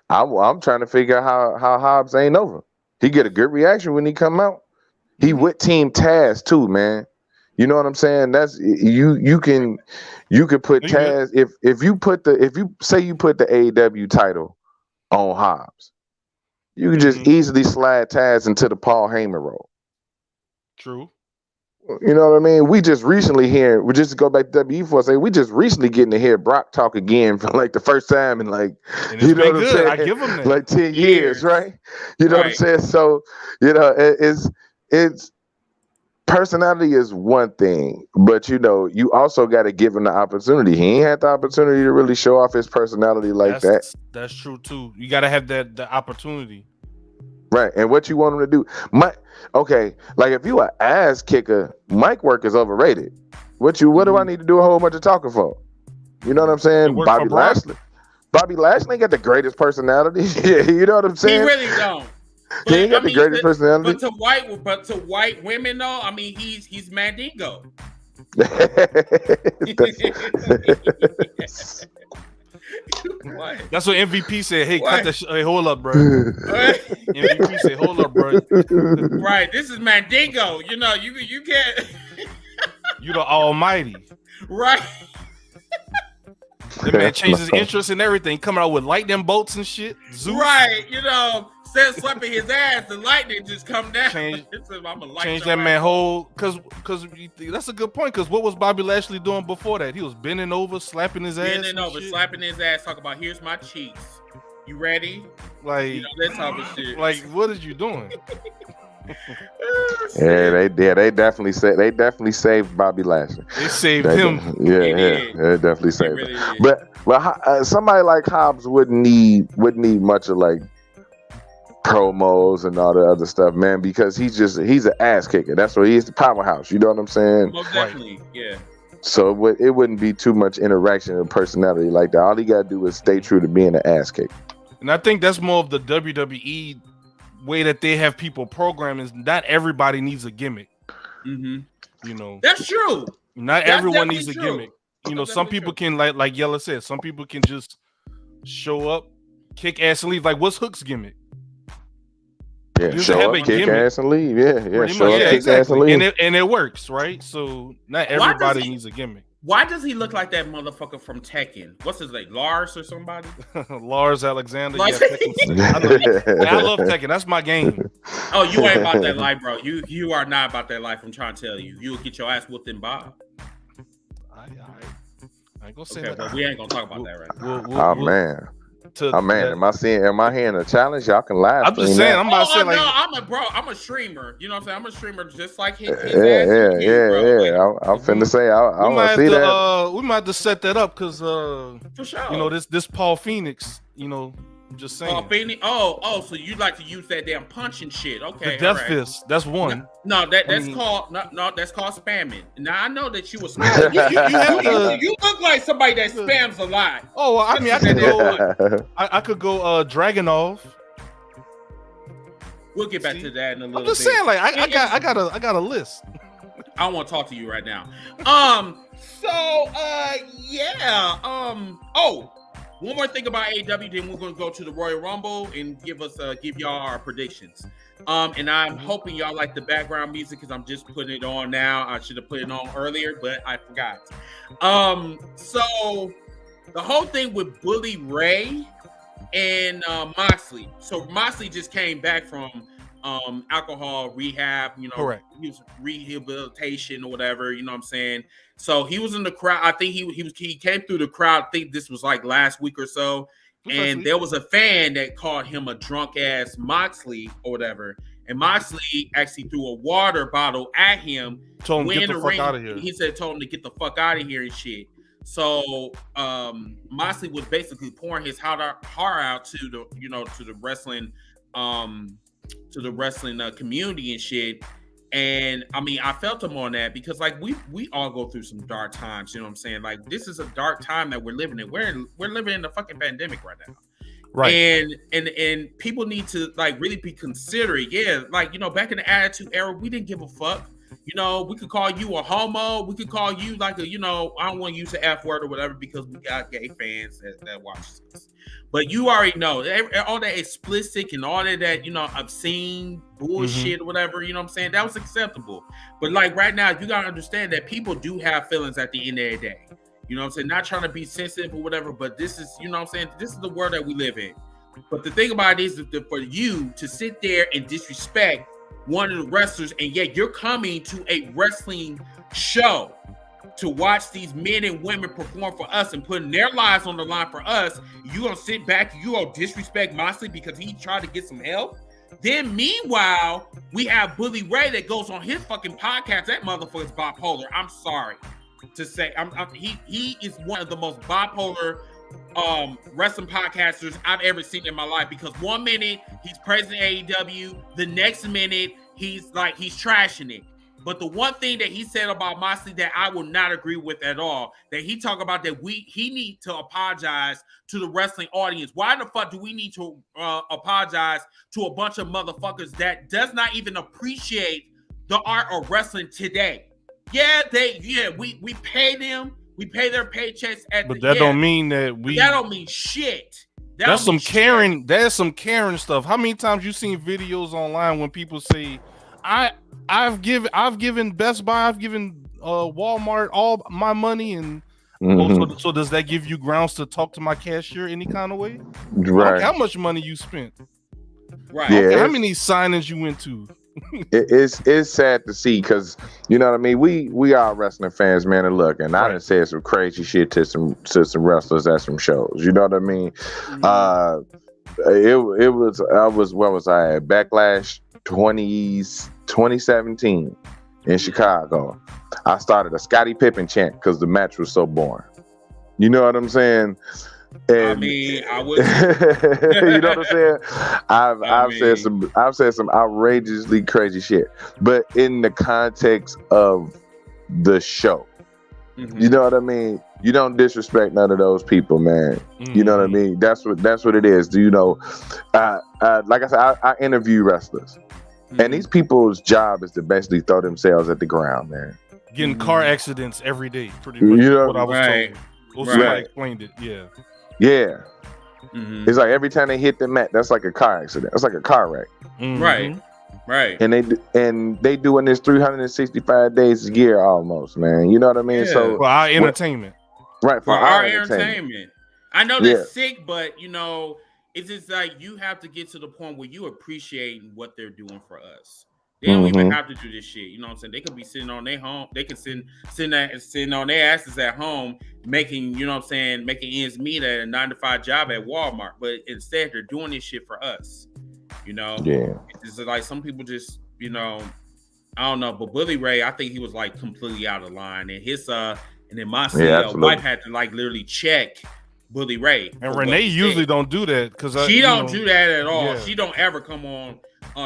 I'm trying to figure out how Hobbs ain't over. He get a good reaction when he come out. He with Team Taz too, man. You know what I'm saying? That's you can put Taz if you say you put the AEW title on Hobbs, you can just easily slide Taz into the Paul Heyman role. True. You know what I mean? We just recently we just go back to WWE for a second. We just recently getting to hear Brock talk again for like the first time in like, you know what I'm saying? I give him that. Like 10 years, right? You know what I'm saying? So, you know, it's personality is one thing, but you know, you also got to give him the opportunity. He ain't had the opportunity to really show off his personality like that. That's true too. You got to have the opportunity. Right, and what you want him to do, like if you an ass kicker, mic work is overrated. What do I need to do a whole bunch of talking for? You know what I'm saying? Bobby Lashley ain't got the greatest personality. Yeah, you know what I'm saying? He really don't. He ain't got the greatest personality. But to white women though, I mean, he's Mandingo. That's what MVP said. Hey, cut that shit. Hey, hold up, bro. MVP said, hold up, bro. Right. This is Mandingo. You know, you can't. You the almighty. Right. That man changed his interest in everything. Coming out with lightning bolts and shit. Zeus. Right. You know, instead of slapping his ass, the lightning just come down. Change that man whole. Because that's a good point. Because what was Bobby Lashley doing before that? He was bending over, slapping his ass. Slapping his ass. Talk about, here's my cheeks. You ready? Like, you know, that type of shit. Like, what are you doing? They definitely saved Bobby Lashley. They saved him. They definitely saved him. But somebody like Hobbs wouldn't need much of like promos and all the other stuff, man, because he's an ass kicker. That's what he's, the powerhouse. You know what I'm saying? Most definitely, yeah. So it wouldn't be too much interaction and personality like that. All he got to do is stay true to being an ass kicker. And I think that's more of the WWE way that they have people programmed. Is not everybody needs a gimmick. You know, that's true. Not everyone needs a gimmick. You know, some people can like Yella said. Some people can just show up, kick ass, and leave. Like, what's Hook's gimmick? Yeah, show up, kick ass and leave. Yeah, show up, kick ass and leave. And it works, right? So not everybody needs a gimmick. Why does he look like that motherfucker from Tekken? What's his name? Lars or somebody? Lars Alexander. Yeah, I love Tekken. That's my game. Oh, you ain't about that life, bro. You are not about that life. I'm trying to tell you. You'll get your ass whooped in Bob. I ain't gonna say that. But we ain't gonna talk about that right now. Man. Am I hearing a challenge? Y'all can laugh. I'm just saying. I'm about to say, like, I'm a streamer. You know what I'm saying? I'm a streamer just like his Yeah. I'm finna say I want to see that. We might have to set that up because for sure. You know, this Paul Phoenix. You know, I'm just saying. Phoenix. Oh, so you like to use that damn punching shit? Okay, The death fist. That's one. No, that's called that's called spamming. Now I know that you were you look like somebody that spams a lot. Oh, well, I mean, I could go Dragunov. We'll get back to that in a little bit. I'm just saying, like I got a list. I don't want to talk to you right now. One more thing about AEW, then we're going to go to the Royal Rumble and give y'all our predictions. And I'm hoping y'all like the background music because I'm just putting it on now. I should have put it on earlier, but I forgot. So the whole thing with Bully Ray and Moxley. So Moxley just came back from alcohol rehab, correct. He was rehabilitation or whatever, you know what I'm saying? So he was in the crowd. I think he came through the crowd. I think this was like last week or so. And there was a fan that called him a drunk ass Moxley or whatever. And Moxley actually threw a water bottle at him. Told him to get the fuck out of here. He told him to get the fuck out of here and shit. So Moxley was basically pouring his heart out to the wrestling community and shit. And I mean, I felt him on that because like we all go through some dark times, you know what I'm saying? Like this is a dark time that we're living in. We're living in a fucking pandemic right now. Right. And people need to like really be considerate. Yeah, like back in the Attitude Era, we didn't give a fuck. We could call you a homo. We could call you like I don't want to use the F word or whatever because we got gay fans that watch this. But you already know all that explicit and all that obscene bullshit or whatever, you know what I'm saying? That was acceptable. But like right now, you got to understand that people do have feelings at the end of the day. You know what I'm saying? Not trying to be sensitive or whatever, but this is, you know what I'm saying? This is the world that we live in. But the thing about it is that for you to sit there and disrespect one of the wrestlers, and yet you're coming to a wrestling show to watch these men and women perform for us and putting their lives on the line for us, you gonna sit back, you gonna disrespect Moxley because he tried to get some help? Then meanwhile, we have Bully Ray that goes on his fucking podcast. That motherfucker's bipolar. I'm sorry to say. He is one of the most bipolar wrestling podcasters I've ever seen in my life because one minute he's praising AEW, the next minute he's trashing it. But the one thing that he said about Moxley that I will not agree with at all, that he talked about that he need to apologize to the wrestling audience. Why the fuck do we need to apologize to a bunch of motherfuckers that does not even appreciate the art of wrestling today? Yeah, we pay them. We pay their paychecks but that don't mean that that don't mean shit. That's some Karen. That's some Karen stuff. How many times you seen videos online when people say, I've given Best Buy, I've given Walmart all my money, and so does that give you grounds to talk to my cashier any kind of way? Right. How much money you spent? Right. Yeah, how many signings you went to? It's sad to see because you know what I mean. We are wrestling fans, man. And look, and I done said some crazy shit to some wrestlers at some shows. You know what I mean? I was where was I at? Backlash 2017 in Chicago. I started a Scottie Pippen chant because the match was so boring. You know what I'm saying? And, I mean, I would. You know what I'm saying? I've said some outrageously crazy shit, but in the context of the show, you know what I mean? You don't disrespect none of those people, man. You know what I mean? That's what it is. Do you know? Like I said, I interview wrestlers, and these people's job is to basically throw themselves at the ground, man. Getting car accidents every day, pretty much. You know what I was told. Somebody explained it. Yeah. It's like every time they hit the mat, that's like a car accident. That's like a car wreck. Right. And they doing this 365 days a year almost, man. You know what I mean? So for our entertainment. Right, for our entertainment. I know that's sick, but it's just like you have to get to the point where you appreciate what they're doing for us. They don't even have to do this shit. You know what I'm saying? They could be sitting on their home. They could sitting on their asses at home, making, you know what I'm saying, making ends meet at a 9-to-5 job at Walmart. But instead, they're doing this shit for us. It's like some people just, I don't know. But Bully Ray, I think he was like completely out of line, and his and then my wife had to like literally check Bully Ray. And Renee usually don't do that because she don't do that at all. Yeah. She don't ever come on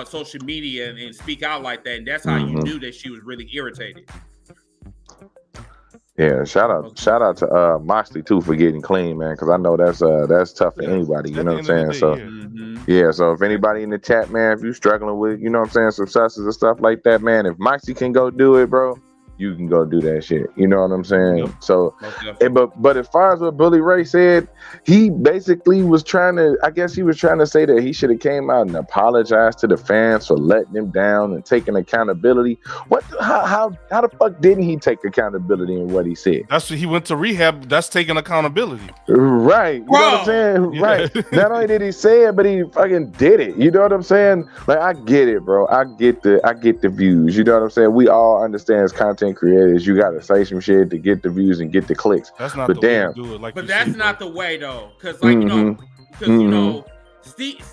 social media and speak out like that, and that's how you knew that she was really irritated. Yeah, shout out to Moxley too for getting clean, man, because I know that's tough for anybody. You know what I'm saying? So yeah, so if anybody in the chat, man, if you're struggling with, you know what I'm saying, successes and stuff like that, man, if Moxley can go do it, bro, you can go do that shit. You know what I'm saying? Yep. So, but as far as what Bully Ray said, he basically was trying to say that he should have came out and apologized to the fans for letting him down and taking accountability. How the fuck didn't he take accountability in what he said? That's what he went to rehab. That's taking accountability. Right. You know what I'm saying? Yeah. Right. Not only did he say it, but he fucking did it. You know what I'm saying? Like, I get it, bro. I get the views. You know what I'm saying? We all understand as content creators, you gotta say some shit to get the views and get the clicks. That's not the way to do it. Like, but that's not the way though, because like you know, Steve.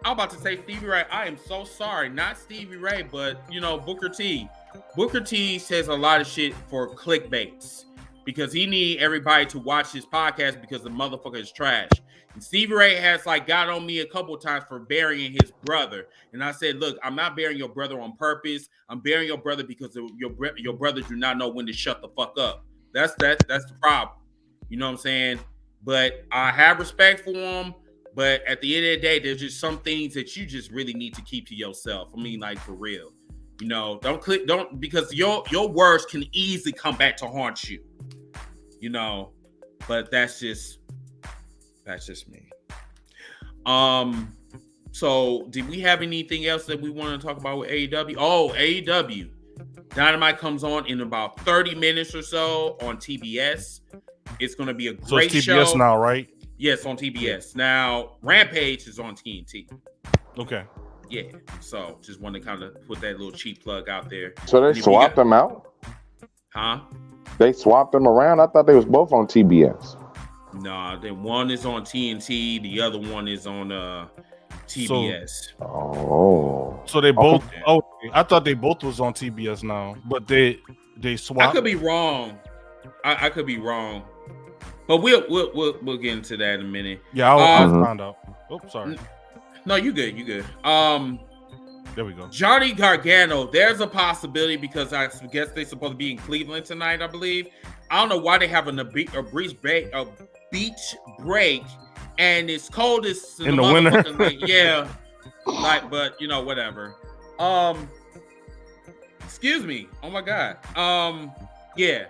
I'm about to say Stevie Ray. I am so sorry, not Stevie Ray, but you know Booker T. Booker T says a lot of shit for clickbaits because he need everybody to watch his podcast because the motherfucker is trash. And Stevie Ray has like got on me a couple of times for burying his brother. And I said, look, I'm not burying your brother on purpose. I'm burying your brother because your brother do not know when to shut the fuck up. That's the problem. You know what I'm saying? But I have respect for him. But at the end of the day, there's just some things that you just really need to keep to yourself. I mean, like for real. You know, don't because your words can easily come back to haunt you. You know, but that's just me. So did we have anything else that we want to talk about with AEW? Oh, AEW. Dynamite comes on in about 30 minutes or so on TBS. It's going to be a great show. So it's TBS now, right? Yes, on TBS. Now, Rampage is on TNT. Okay. Yeah. So just want to kind of put that little cheap plug out there. So they swapped them out? Huh? They swapped them around? I thought they was both on TBS. No, then one is on TNT, the other one is on TBS. So they both. Oh, I thought they both was on TBS now, but they swapped. I could be wrong. I could be wrong, but we'll get into that in a minute. Yeah, I'll find out. Oh, sorry. No, you good. You good. There we go. Johnny Gargano. There's a possibility because I guess they're supposed to be in Cleveland tonight. I believe. I don't know why they have a beach break, and it's coldest in the winter. Yeah, like, but you know, whatever. Excuse me. Oh my god. Yeah.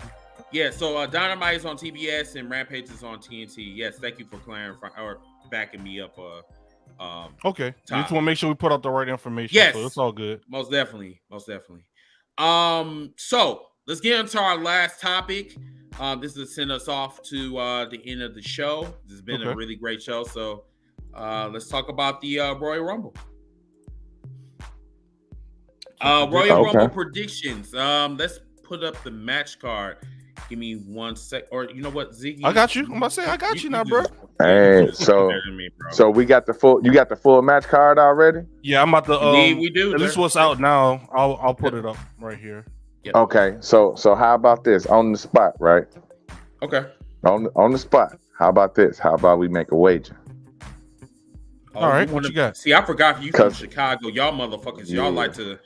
So Dynamite is on TBS and Rampage is on TNT. Yes, thank you for clarifying or backing me up. Okay. We just want to make sure we put out the right information. Yes, so it's all good. Most definitely. So let's get into our last topic. This is to send us off to the end of the show. This has been a really great show. So let's talk about the Royal Rumble. Royal Rumble predictions. Let's put up the match card. Give me 1 sec. Or you know what, Ziggy? I got you. I'm about to say I got you now, bro. Hey, so we got the full. You got the full match card already? Yeah, I'm about to. We do. This is what's out now. I'll put it up right here. Yep. Okay, so how about this on the spot, right? Okay. On the spot. How about this? How about we make a wager? All right, what you got? See, I forgot you from Chicago. Y'all motherfuckers, y'all like to.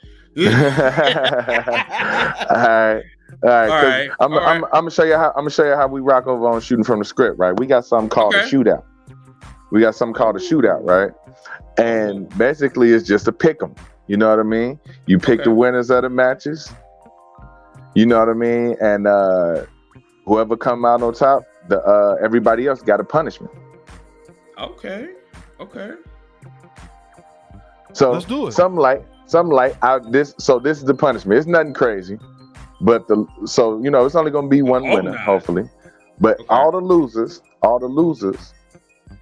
All right. I'm gonna show you how we rock over on Shooting from the Script, right? We got something called a shootout. Right? And basically, it's just a pick 'em. You know what I mean? You pick the winners of the matches. You know what I mean? And whoever come out on top, everybody else got a punishment. Okay. So let's do it. Something like this. So this is the punishment. It's nothing crazy, but it's only gonna be one winner, hopefully. But all the losers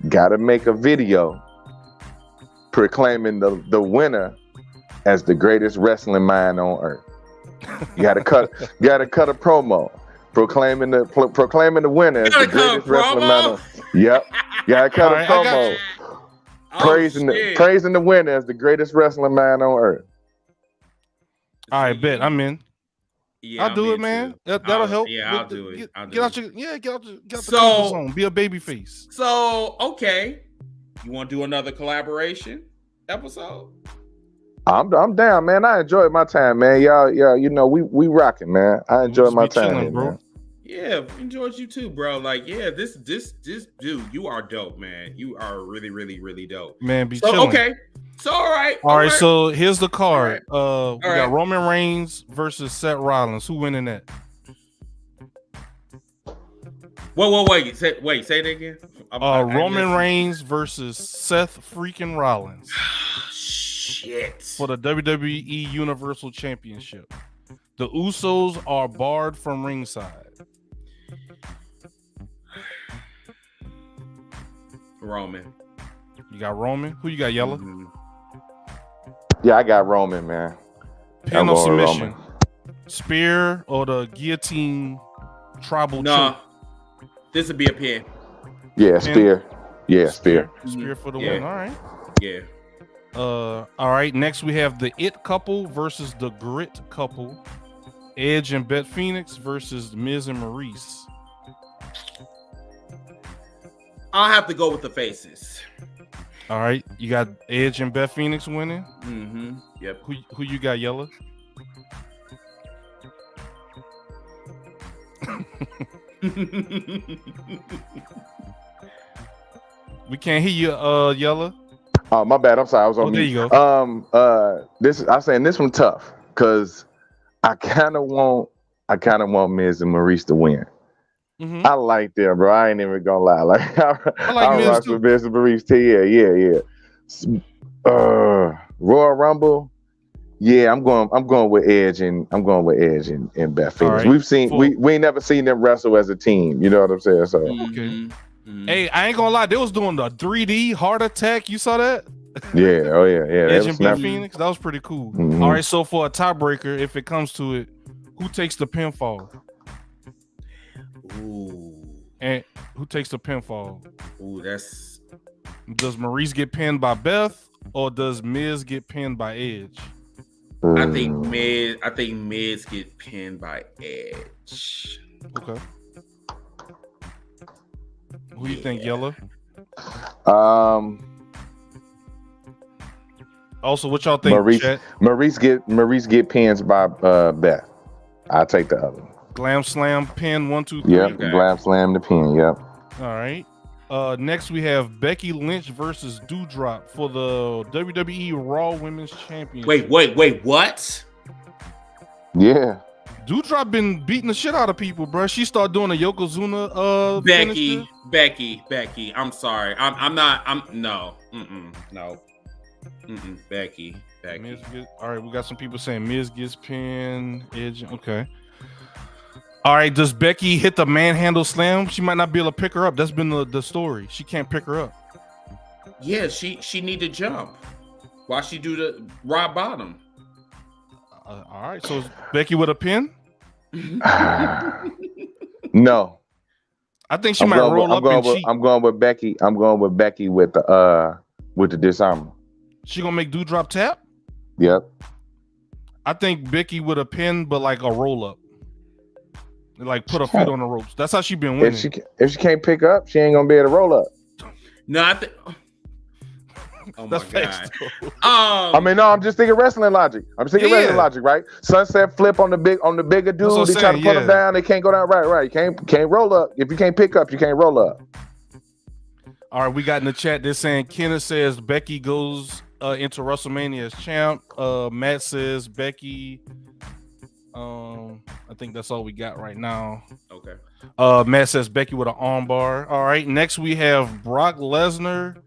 gotta make a video proclaiming the winner as the greatest wrestling mind on earth. You gotta cut a promo proclaiming the winner as the greatest wrestling man on. Yep. You gotta cut a promo praising the winner as the greatest wrestling man on earth. All right, bet I'm in. Yeah, I'll do it, man. That'll help. Yeah, I'll do it. Get out the comfort So- zone. Be a baby face. So, okay. You want to do another collaboration episode? I'm down, man. I enjoyed my time, man. Y'all, you know, we rocking, man. I enjoyed my time, chilling, bro. man. Yeah, enjoyed you too, bro. Like, yeah, this dude, you are dope, man. You are really, really, really dope. Man, be So, chilling. okay. So, all right. All right, so here's the card. We right. got Roman Reigns versus Seth Rollins. Who winning that? Wait. Say it again. Roman Reigns versus Seth freaking Rollins Shit. for the WWE Universal Championship. The Usos are barred from ringside. Roman. You got Roman. Who you got, Yella? Mhm. Yeah, I got Roman, man. Pin I'm or going with submission? Spear or the guillotine tribal No, choke? this would be a pin. Yeah, Spear. Yeah, Spear. Spear for the Yeah. win. All right. Yeah. All right. Next we have the It couple versus the Grit couple. Edge and Beth Phoenix versus Miz and Maurice. I'll have to go with the faces. All right. You got Edge and Beth Phoenix winning. Mm-hmm. Yep. Who you got, Yella? We can't hear you, Yella. Oh, my bad. I'm sorry. I was on there mute. you go. I'm saying this one tough because I kind of want Miz and Maurice to win. Mm-hmm. I like them, bro. I ain't even gonna lie. Like I like Miz rock too. with Miz and Maurice too. Yeah. Royal Rumble. Yeah, I'm going with Edge and Beth Phoenix. right. We've seen we ain't never seen them wrestle as a team. You know what I'm saying? So Mhm. Mhm. Hey, I ain't gonna lie. They was doing the 3D heart attack. You saw that? yeah, Edge that and was Beth snap- Phoenix. That was pretty cool. Mhm. All right. So for a tiebreaker, if it comes to it, who takes the pinfall? Ooh. And who takes the pinfall? Ooh, that's Does Maurice get pinned by Beth or does Miz get pinned by Edge? I think Miz get pinned by Edge. Okay. Who you think, Yella? Also, what y'all think, Maurice chat? Maurice get pins by Beth. I'll take the other one. Glam slam pin 1, 2, 3. Yep, Okay. Glam slam the pin. Yep. All right. Next we have Becky Lynch versus Doudrop for the WWE Raw Women's Championship. Wait, what? Yeah. Doudrop been beating the shit out of people, bro. She started doing a Yokozuna finisher. Becky. I'm sorry. No. Becky. Miz all right, we got some people saying Miz gets pinned, Edge. Okay. All right, does Becky hit the manhandle slam? She might not be able to pick her up. That's been the story. She can't pick her up. Yeah, she need to jump. Why she do the rock bottom? All right, so is Becky with a pin? No. I think she might roll up and cheat. I'm going with Becky. I'm going with Becky with the disarmer. She gonna make Doudrop tap? Yep. I think Becky with a pin, but like a roll up. Like put her feet on the ropes. That's how she been winning. If she can't pick up, she ain't gonna be able to roll up. No, I think. Oh my That's god. facts, though. I'm just thinking wrestling logic. Wrestling logic, right? Sunset flip on the bigger dude. what They I'm try to saying, put him down. They can't go down. Right. You can't roll up. If you can't pick up, you can't roll up. All right, we got in the chat. They're saying Kenneth says Becky goes into WrestleMania as champ. Matt says Becky. I think that's all we got right now. Okay. Matt says Becky with an armbar. All right. Next we have Brock Lesnar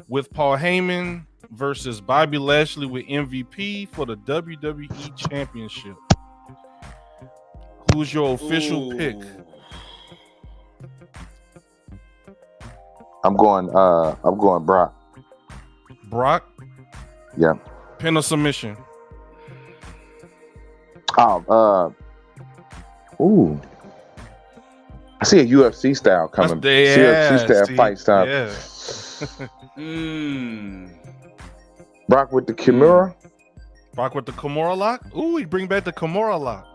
with Paul Heyman versus Bobby Lashley with MVP for the WWE Championship. Who's your official pick? I'm going Brock. Brock? Yeah. Pin or submission? Ooh. I see a UFC style coming. UFC style fight style. Yeah. Brock with the Kimura. Brock with the Kimura lock? Ooh, he bring back the Kimura lock.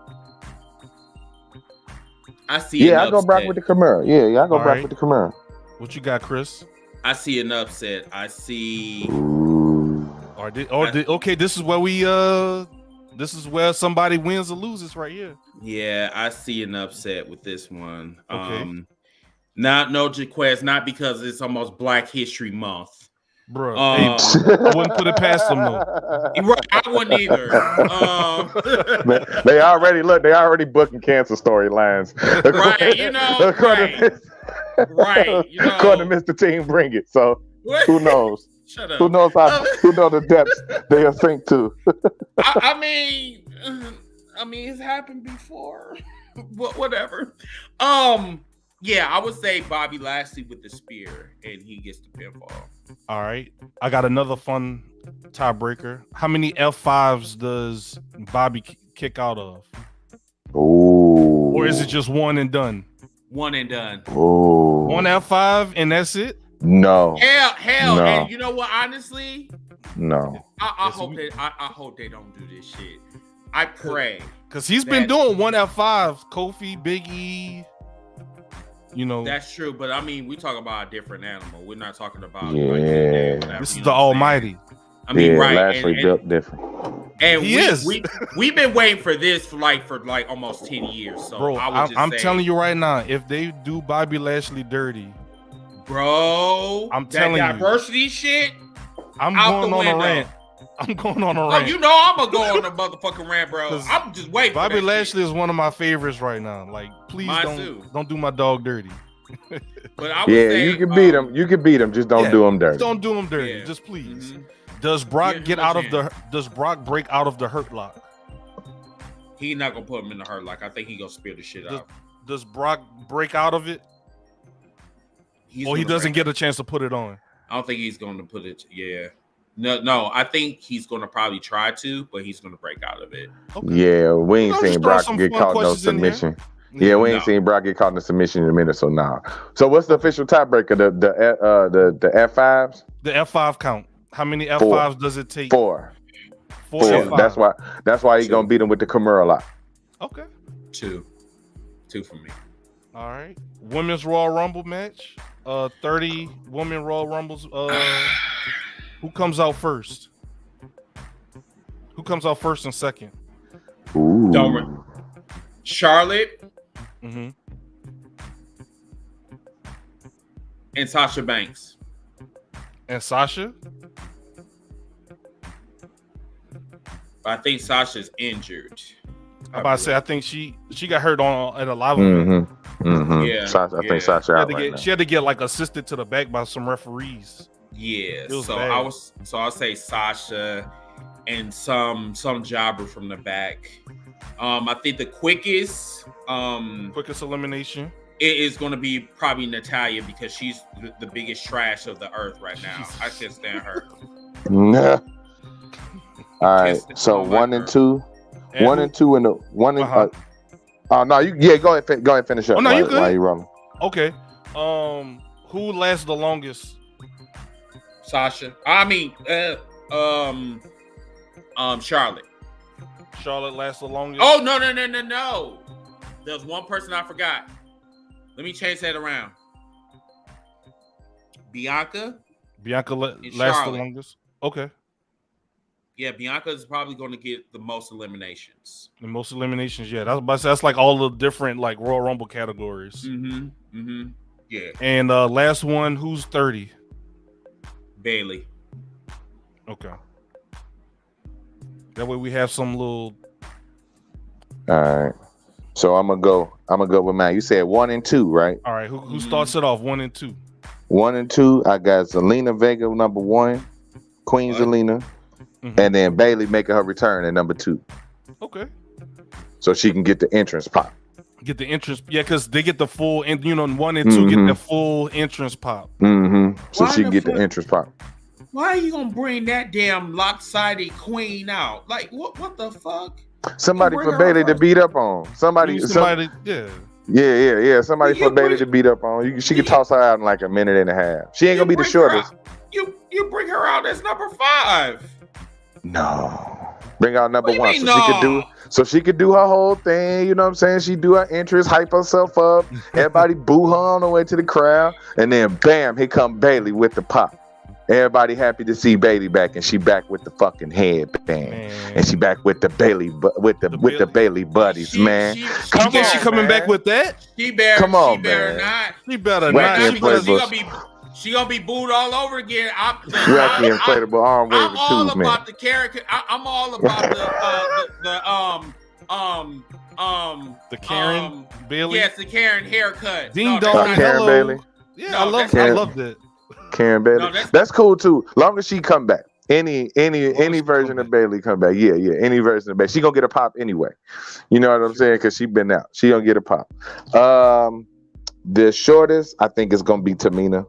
I see. I go Brock with the Kimura. Yeah, I go Brock with the Kimura. What you got, Chris? I see an upset. I see. Okay, this is where somebody wins or loses right here. Yeah, I see an upset with this one. Okay. Not no Jaquez, not because it's almost Black History Month. Bro, I wouldn't put it past them though. Right, I wouldn't either. They already booking cancer storylines. Right, you know. Right, you know. According to Mr. Team Bring It. So who knows? Shut up. Who knows the depths they are sink to? I mean, it's happened before. But whatever. Yeah, I would say Bobby Lashley with the spear, and he gets the pinfall. All right, I got another fun tiebreaker. How many F5s does Bobby kick out of? Ooh. Or is it just one and done? One and done. Ooh. One F5 and that's it? No. Hell, no. And you know what? Honestly, no. I hope they don't do this shit. I pray, because he's been doing one F5. Kofi, Big E. You know, that's true, but I mean, we talk about a different animal. We're not talking about this is the Almighty. I mean, right? Lashley built different, and he is. We've been waiting for this for almost 10 years. So, bro, I'm telling you right now, if they do Bobby Lashley dirty, bro, I'm telling you, diversity shit. I'm going on a rant. I'm going on a rant. Oh, you know I'm gonna go on a motherfucking rant, bro. I'm just waiting. Bobby Lashley is one of my favorites right now. Like, please don't do my dog dirty. But I would say, you can beat him. You can beat him. Just don't do him dirty. Don't do him dirty. Yeah. Just please. Mm-hmm. Does Brock Does Brock break out of the hurt lock? He's not gonna put him in the hurt lock. I think he gonna spear the shit out. Does Brock break out of it? Or he doesn't get a chance to put it on? I don't think he's gonna put it. Yeah. No, I think he's gonna probably try to, but he's gonna break out of it. Okay. Yeah, we ain't seen Brock get caught in no submission. Yeah, we ain't seen Brock get caught in a submission in a minute, so nah. So what's the official tiebreaker? The F5s? The F5 count. How many F5s does it take? Four. F5. That's why he's gonna beat him with the Kimura lock. Okay. Two for me. All right. Women's Royal Rumble match. 30 women Royal Rumbles. Who comes out first? Who comes out first and second? Ooh. Charlotte. Mm-hmm. And Sasha Banks. And Sasha? I think Sasha's injured. I'm about to say, I think she got hurt at a live event. Mm-hmm. Yeah. I think Sasha out right now. She had to get like assisted to the back by some referees. Yeah, so bad. I'll say Sasha and some jobber from the back. I think the quickest elimination it is going to be probably Natalya because she's the biggest trash of the earth right now. I can't stand her. Nah. All right, so 1 and 2, and 1 and 2 in the one. Oh no, go ahead and finish up. Oh no, you good? While you rolling. Okay. Who lasts the longest? Sasha. I mean, Charlotte. Charlotte lasts the longest. Oh no! There's one person I forgot. Let me change that around. Bianca lasts the longest. Okay. Yeah, Bianca is probably going to get the most eliminations. The most eliminations, yeah. That's like all the different like Royal Rumble categories. Yeah. And last one, who's 30? Bailey. Okay. That way we have some little. All right. So I'm gonna go with mine. You said 1 and 2, right? All right. Who starts it off? 1 and 2. 1 and 2. I got Zelina Vega number 1, Queen Zelina, and then Bailey making her return at number 2. Okay. So she can get the entrance pop. Get the entrance, yeah, because they get the full, and 1 and 2 get the full entrance pop. So she can get the entrance pop. Why are you gonna bring that damn lopsided queen out? Like what the fuck? Somebody for Bailey to beat up on. Somebody yeah. Somebody for Bailey to beat up on. She could toss her out in like a minute and a half. She ain't gonna be the shortest. You bring her out as number 5. No. Bring out number one mean, so she could do her whole thing. You know what I'm saying? She do her entrance, hype herself up. Everybody boo her on the way to the crowd, and then bam, here come Bayley with the pop. Everybody happy to see Bayley back, and she back with the fucking headband, and she back with the Bayley, with the Bayley buddies, man. You think she coming back with that? She better not. She better not. She gonna be booed all over again. Wacky inflatable arm wave I'm all too, about man. the character. I'm all about the Karen Bayley. Yes, the Karen haircut. Ding dong. Karen Bayley. Yeah, I love that. Karen Bayley. That's cool too. Long as she come back. Any version of Bayley come back. Yeah. Any version of Bayley. She gonna get a pop anyway. You know what I'm saying? Because she been out. She gonna get a pop. The shortest, I think, is gonna be Tamina.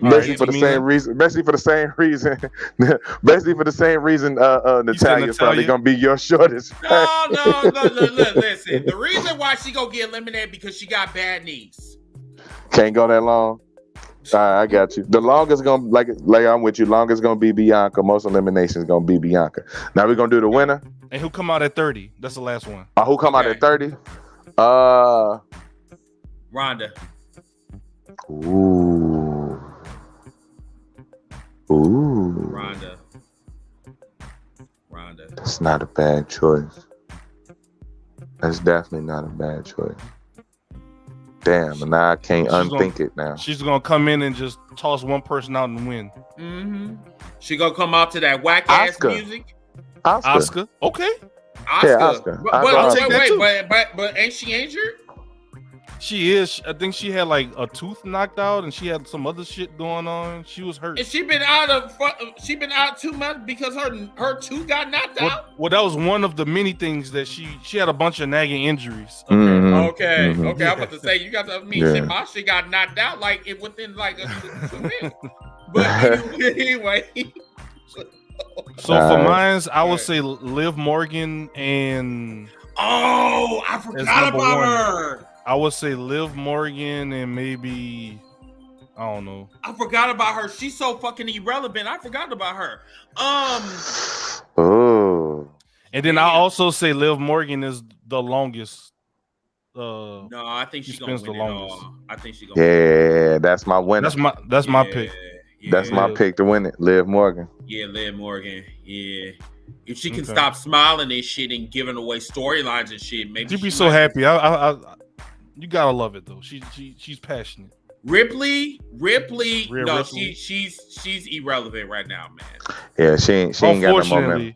Basically for the same reason. Natalia probably gonna be your shortest. No. Listen. The reason why she gonna get eliminated because she got bad knees. Can't go that long. All right, I got you. The longest gonna like I'm with you. Longest gonna be Bianca. Most eliminations gonna be Bianca. Now we're gonna do the winner. And who come out at 30? That's the last one. Who come out at 30? Ronda. Ooh. Ronda. That's not a bad choice. That's definitely not a bad choice. Damn, and now I can't unthink it now. She's gonna come in and just toss one person out and win. Mm-hmm. She gonna come out to that whack ass music. Oscar. Okay. Oscar. But ain't she injured? She is. I think she had like a tooth knocked out, and she had some other shit going on. She was hurt. And she been out 2 months because her tooth got knocked out. Well, that was one of the many things that she had a bunch of nagging injuries. Okay. I'm about to say you got to shit. My shit got knocked out like it within like a 2 minutes. But anyway. So for mines, I would say Liv Morgan and. Oh, I forgot about her. I would say Liv Morgan and maybe I don't know. I forgot about her. She's so fucking irrelevant. I forgot about her. Oh. And then I also say Liv Morgan is the longest. No, I think she's gonna win the longest. I think she's gonna. Yeah, that's my winner. That's my pick. Yeah. That's my pick to win it. Liv Morgan. Yeah, Liv Morgan. Yeah. If she can stop smiling and shit and giving away storylines and shit, maybe she'd be so happy. You gotta love it though. She's passionate. Ripley. No, she's irrelevant right now, man. Yeah, she ain't got no momentum.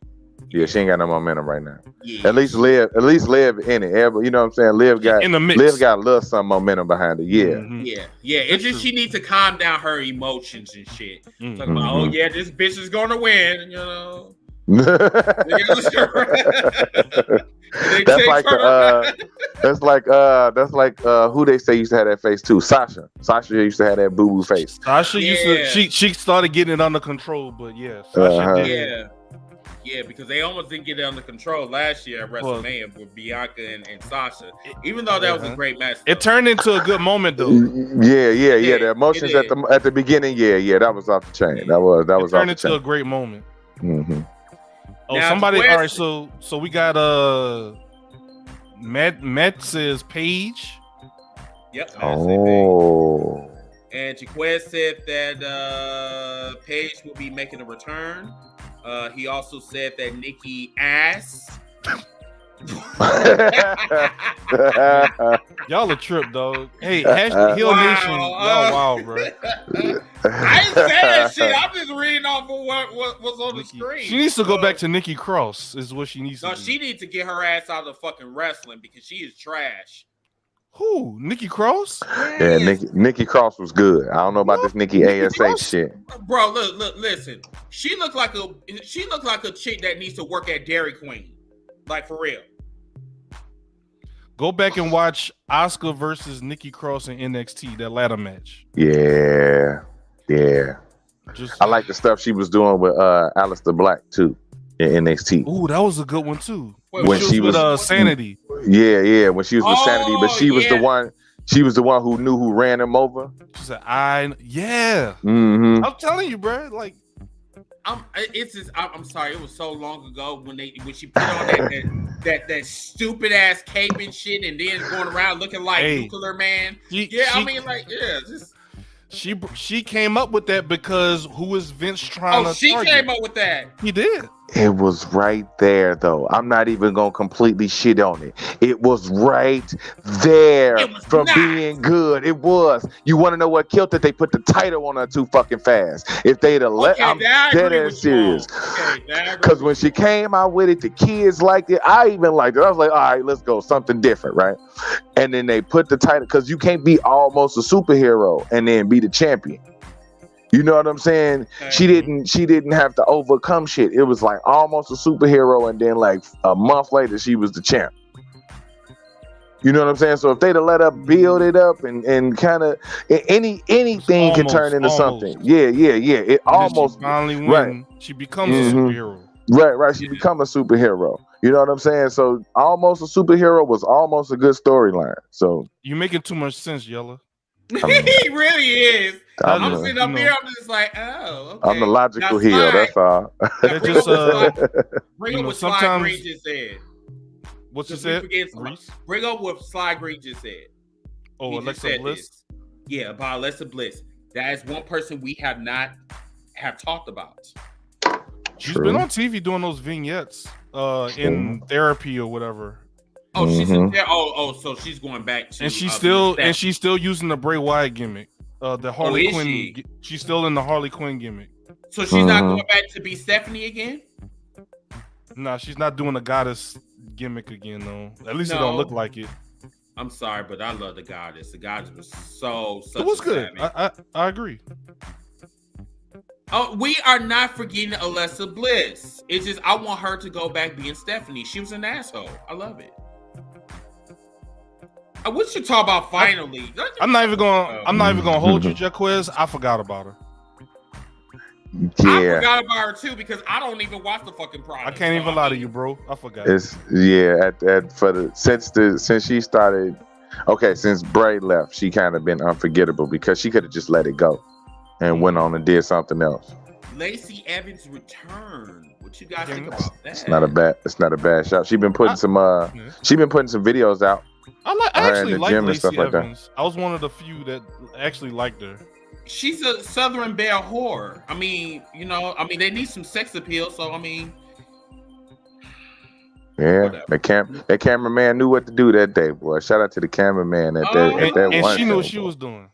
Yeah, she ain't got no momentum right now. Yeah. At least Liv in it. You know what I'm saying? Liv got in the mix. Liv got a little some momentum behind it. Yeah. Mm-hmm. Yeah. It's just she needs to calm down her emotions and shit. Mm-hmm. Talking about, this bitch is gonna win, you know. That's like who they say used to have that face too. Sasha used to have that boo boo face. Sasha used to she started getting it under control, but Sasha did. Yeah, because they almost didn't get it under control last year at WrestleMania with Bianca and Sasha. Even though that was a great match, it turned into a good moment though. Yeah. The emotions at the beginning, that was off the chain. That was off the chain. It turned into a great moment. Mm-hmm. Oh, now, somebody! All right, so we got Matt says Paige. Yep. Oh. And Jaquez said that Paige will be making a return. He also said that Nikki ass. Y'all a trip, dog. Hey, #Heel Nation, y'all wild, bro. I ain't saying that shit. I'm just reading off of what was on the screen. She needs to go back to Nikki Cross. Is what she needs to do. She needs to get her ass out of fucking wrestling because she is trash. Who? Nikki Cross? Yeah, Nikki Cross was good. I don't know about this Nikki ASH shit. Bro, look, listen. She looked like a chick that needs to work at Dairy Queen. Like, for real. Go back and watch Asuka versus Nikki Cross in NXT, that ladder match. Yeah. I like the stuff she was doing with Aleister Black, too, in NXT. Ooh, that was a good one, too. When she was with Sanity. Yeah, when she was with Sanity, but she was the one. She was the one who knew who ran him over. She said, Mm-hmm. I'm telling you, bro. Like, I'm sorry. It was so long ago when she put on that stupid ass cape and shit, and then going around looking like Nuclear Man. She came up with that because who was Vince trying to? She came up with that. He did. It was right there, though. I'm not even gonna completely shit on it. It was right there from being good. It was. You want to know what killed it? They put the title on her too fucking fast. If they'd have let, I'm dead ass serious. Because when she came out with it, the kids liked it. I even liked it. I was like, all right, let's go something different, right? And then they put the title because you can't be almost a superhero and then be the champion. You know what I'm saying? She didn't have to overcome shit. It was like almost a superhero, and then like a month later, she was the champ. You know what I'm saying? So if they'd have let her build it up and kind of anything can turn into something. Yeah. It almost she finally wins. Right. She becomes a superhero. Right. She become a superhero. You know what I'm saying? So almost a superhero was almost a good storyline. So you're making too much sense, Yella. He really is. I'm sitting up here. I'm just like, oh, okay. I'm the logical heel. That's all. Bring up what Sly Green just said. What you said? Bring up what Sly Green just said. Oh, Alexa Bliss. Yeah, about Alexa Bliss. That is one person we have talked about. She's been on TV doing those vignettes in therapy or whatever. Oh, she's in there. So she's going back to, and she's still using the Bray Wyatt gimmick. The Harley Quinn. She's still in the Harley Quinn gimmick. So she's not going back to be Stephanie again? No, she's not doing the goddess gimmick again, though. At least it don't look like it. I'm sorry, but I love the goddess. The goddess was such. It was good. I agree. Oh, we are not forgetting Alexa Bliss. It's just I want her to go back being Stephanie. She was an asshole. I love it. What you talk about finally? I'm not even gonna hold you, Jaquez. I forgot about her. Yeah. I forgot about her too because I don't even watch the fucking product. I can't even lie to you, bro. I forgot. Since she started, since Bray left, she kind of been unforgettable because she could have just let it go and went on and did something else. Lacey Evans' return. What you guys think about that? It's not a bad shot. She's been putting some videos out. I actually like Lacey Evans. I was one of the few that actually liked her. She's a Southern Belle whore. I mean, they need some sex appeal. So I mean, yeah, that cameraman knew what to do that day, boy. Shout out to the cameraman at that and one. She knew what she was doing.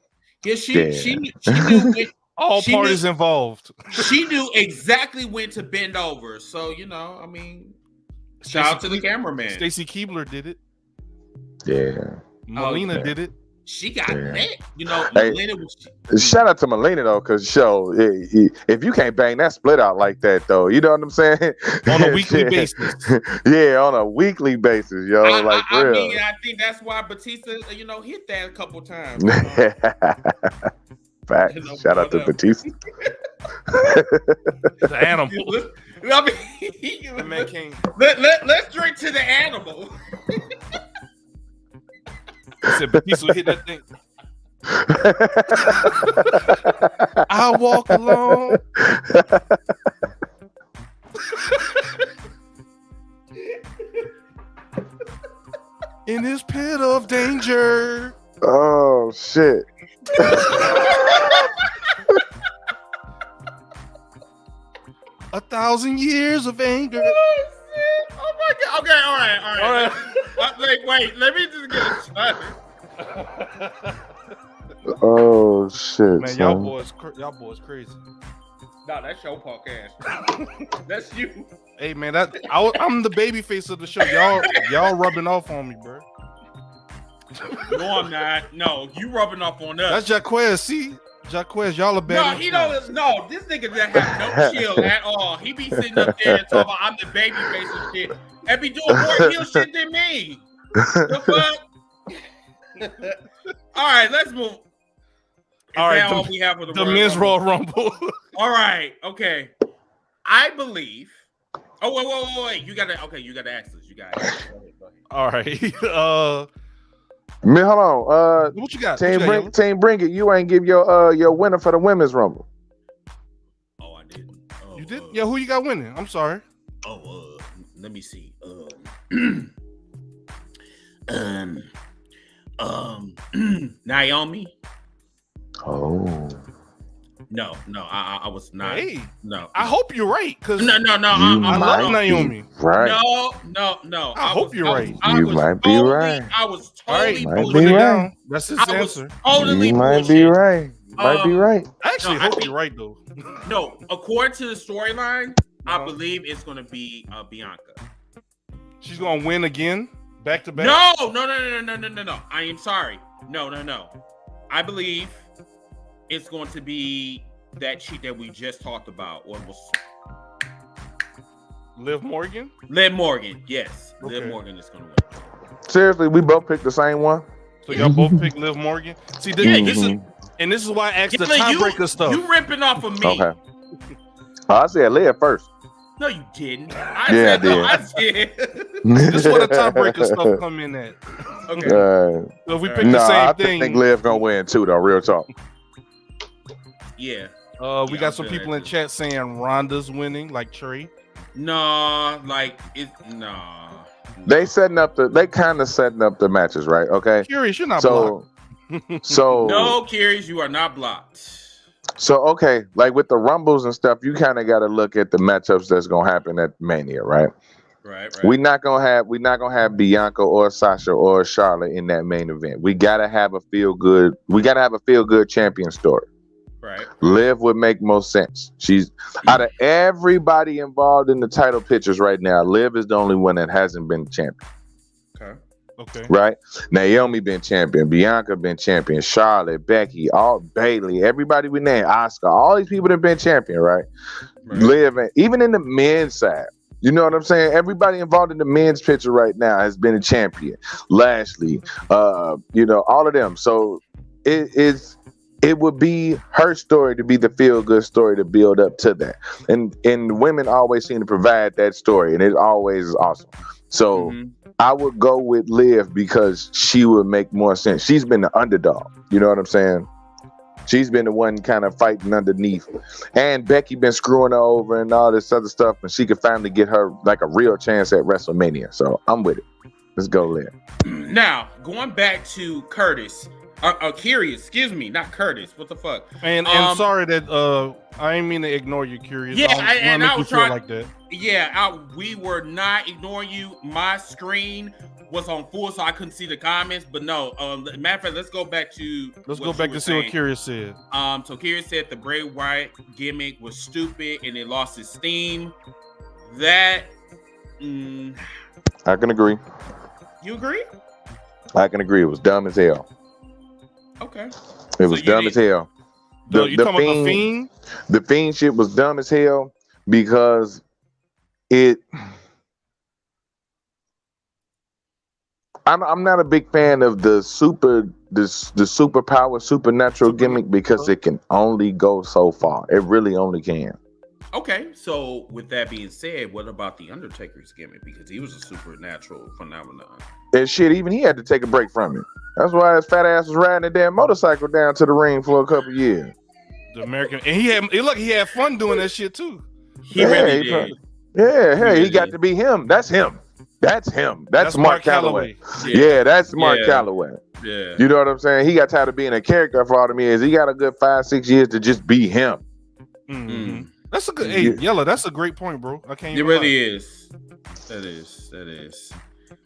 Yeah, she knew all parties involved. She knew exactly when to bend over. So shout out to the cameraman. Stacy Keibler did it. Yeah. Melina did it. She got neck. Melina was. Shout out to Melina though, because if you can't bang that split out like that though, you know what I'm saying? On a weekly basis. Yeah, on a weekly basis, yo. I think that's why Batista, hit that a couple times. Facts. Shout out to Batista. The animal. The man can't. Let's drink to the animal. I said Batista hit that thing. I walk alone. In this pit of danger. Oh shit. 1,000 years of anger. Oh my god. Okay, all right. Wait, let me just get a shot. Oh shit. Man, y'all boys crazy. No, that's your podcast. That's you. Hey man, I'm the baby face of the show. Y'all rubbing off on me, bro. No, I'm not. No, you rubbing off on us. That's Jaquez. See, Jaquez, y'all are bad. No, he don't. No, this nigga doesn't have no chill at all. He be sitting up there and talking about I'm the baby face and shit, and be doing more heel shit than me. The fuck? All right, let's move. All right, all we have for the men's Royal Rumble. All right, okay. I believe. Oh wait. You gotta ask this. You gotta. Go ahead. All right. Man, hold on. What you got? Team Bring It. You ain't give your winner for the women's rumble. Oh, I didn't. Oh. You Yeah, who you got winning? I'm sorry. Let me see. Naomi. Oh. No, I was not. Hey, no. I hope you're right, because No. I love Naomi. Right. No. I hope you're right. You might be right. I was All right, totally might put be it bullshit. right. down. That's his I was answer. totally You might bullshit. be right. Might be right. Actually, No, I I hope think- you're right though. No, according to the storyline, I Uh-huh. believe it's going to be Bianca. She's gonna win again, back to back. No. I am sorry. No. I believe it's going to be that chick that we just talked about. What was Liv Morgan. Liv Morgan? Yes, Okay. Liv Morgan is going to win. Seriously, we both picked the same one. So y'all both pick Liv Morgan. See, this is why I asked the tiebreaker stuff. You ripping off of me? Okay. Oh, I said Liv first. No, you didn't. I did. This is where the tiebreaker stuff come in at. Okay. So if we pick No, the same I thing, think Liv gonna win too, though. Real talk. Yeah. we got some people in chat saying Ronda's winning, like Trey. No, like it. No. They kind of setting up the matches, right? Okay. Curious, you're not blocked. So No, Curious, you are not blocked. So okay, like with the Rumbles and stuff, you kind of got to look at the matchups that's gonna happen at Mania, right? Right. We're not gonna have Bianca or Sasha or Charlotte in that main event. We gotta have a feel good champion story. Right. Liv would make most sense. She's out of everybody involved in the title pictures right now. Liv is the only one that hasn't been champion. Okay. Right? Naomi been champion, Bianca been champion, Charlotte, Becky, all Bailey, everybody we named, Oscar, all these people that been champion, right? Liv, even in the men's side. You know what I'm saying? Everybody involved in the men's picture right now has been a champion. Lashley, all of them. So it would be her story to be the feel-good story to build up to that. And women always seem to provide that story, and it always is awesome. So I would go with Liv because she would make more sense. She's been the underdog. You know what I'm saying? She's been the one kind of fighting underneath. And Becky been screwing her over and all this other stuff, and she could finally get her like a real chance at WrestleMania. So I'm with it. Let's go, Liv. Now, going back to Curtis. Curious, excuse me, not Curtis. What the fuck? And sorry that I didn't mean to ignore you, Curious. Yeah, I was trying like that. Yeah, we were not ignoring you. My screen was on full, so I couldn't see the comments. But no, matter of fact, let's go back to see what Curious said. So Curious said the Bray Wyatt gimmick was stupid and it lost its steam. That I can agree. You agree? I can agree. It was dumb as hell. Okay. It was dumb as hell. You talking about the Fiend? The Fiend shit was dumb as hell because I'm not a big fan of the superpower supernatural gimmick because it can only go so far. It really only can. Okay, so with that being said, what about the Undertaker's gimmick? Because he was a supernatural phenomenon. And shit, even he had to take a break from it. That's why his fat ass was riding a damn motorcycle down to the ring for a couple years. The American, and he had fun doing that shit too. He really did. He got to be him. That's him. That's him. That's Mark Calloway. Yeah, that's Mark Calloway. Yeah. You know what I'm saying? He got tired of being a character for all them years. He got a good 5-6 years to just be him. Mm-hmm. That's a good. Hey, Yella, that's a great point, bro. I can't. It really is. That is.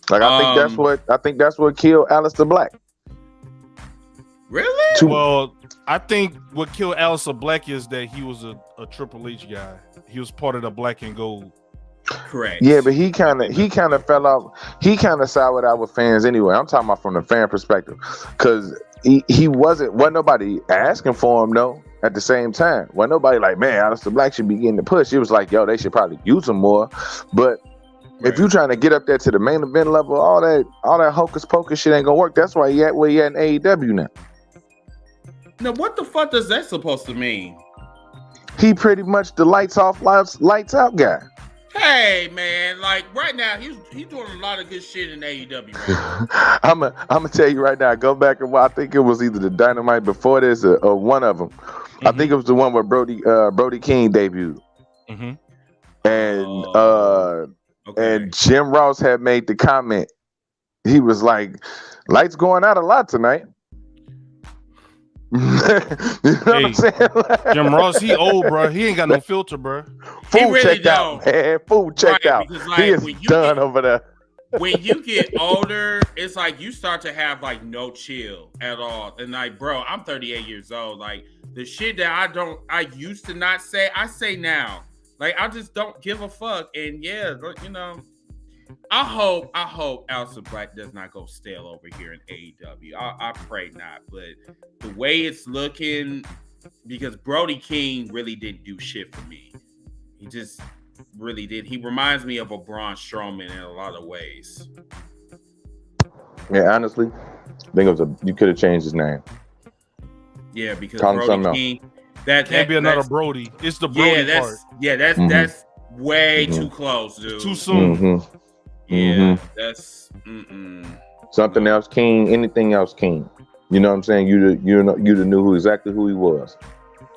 Like I think that's what killed Aleister Black. Really? Well, I think what killed Aleister Black is that he was a Triple H guy. He was part of the Black and Gold. Correct. Yeah, but he kind of fell off. He kind of soured out with fans anyway. I'm talking about from the fan perspective, because he wasn't nobody asking for him though. At the same time, wasn't nobody like, man, Aleister Black should be getting the push. It was like, yo, they should probably use him more. But if you're trying to get up there to the main event level, all that hocus pocus shit ain't gonna work. That's why he at where he at in AEW now. Now, what the fuck is that supposed to mean? He pretty much the lights off, lights out guy. Hey man, like right now he's doing a lot of good shit in AEW. Right I'm gonna tell you right now. Go back and watch. I think it was either the Dynamite before this or one of them. I think it was the one where Brody King debuted. And Jim Ross had made the comment. He was like, "Lights going out a lot tonight." You know what I'm saying? Jim Ross, he old, bro. He ain't got no filter, bro. Food really checked out, man. Food checked out. Because, like, he is done over there. When you get older, it's like you start to have like no chill at all. And like, bro, I'm 38 years old. Like the shit that I used to not say, I say now. Like I just don't give a fuck. And yeah, you know, I hope Aleister Black does not go stale over here in AEW. I pray not. But the way it's looking, because Brody King really didn't do shit for me. He just really did. He reminds me of a Braun Strowman in a lot of ways. Yeah, honestly, I think you could have changed his name. Yeah, because Brody King, that can't be another Brody. It's the Brody part. Yeah, that's way too close, dude. Too soon. Yeah, that's something else, King. Anything else, King. You know what I'm saying? You'd knew exactly who he was.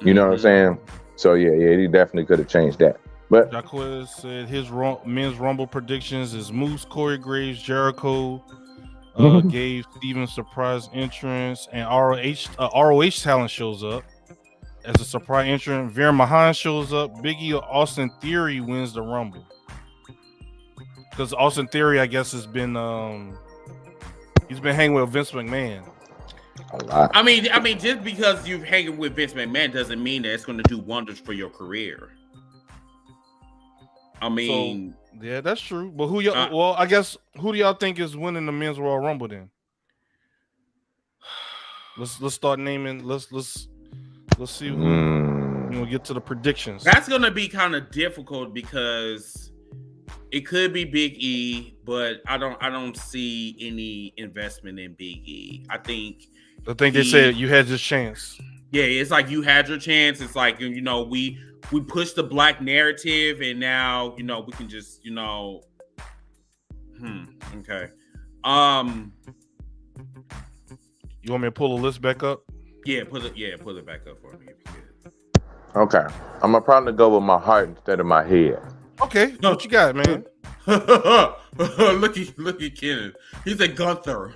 You know what I'm saying? So yeah, he definitely could have changed that. But Jaquez said his men's Rumble predictions is Moose, Corey Graves, Jericho, gave Steven surprise entrance, and ROH talent shows up as a surprise entrant. Veer Mahan shows up. Big E or Austin Theory wins the Rumble. Because Austin Theory, I guess, has been he's been hanging with Vince McMahon. A lot. I mean, just because you're hanging with Vince McMahon doesn't mean that it's going to do wonders for your career. I mean, so, yeah, that's true. But who y'all? Well, I guess who do y'all think is winning the men's Royal Rumble then? Let's start naming. Let's see who. We'll get to the predictions. That's gonna be kind of difficult because it could be Big E, but I don't see any investment in Big E. I think they said you had your chance. Yeah, it's like you had your chance. It's like, you know, we pushed the black narrative, and now, you know, we can just, you know, okay. You want me to pull the list back up? Yeah, pull it back up for me if you could. Okay, I'm gonna probably go with my heart instead of my head. Okay, what you got, man? look at Kenneth. He's a Gunther.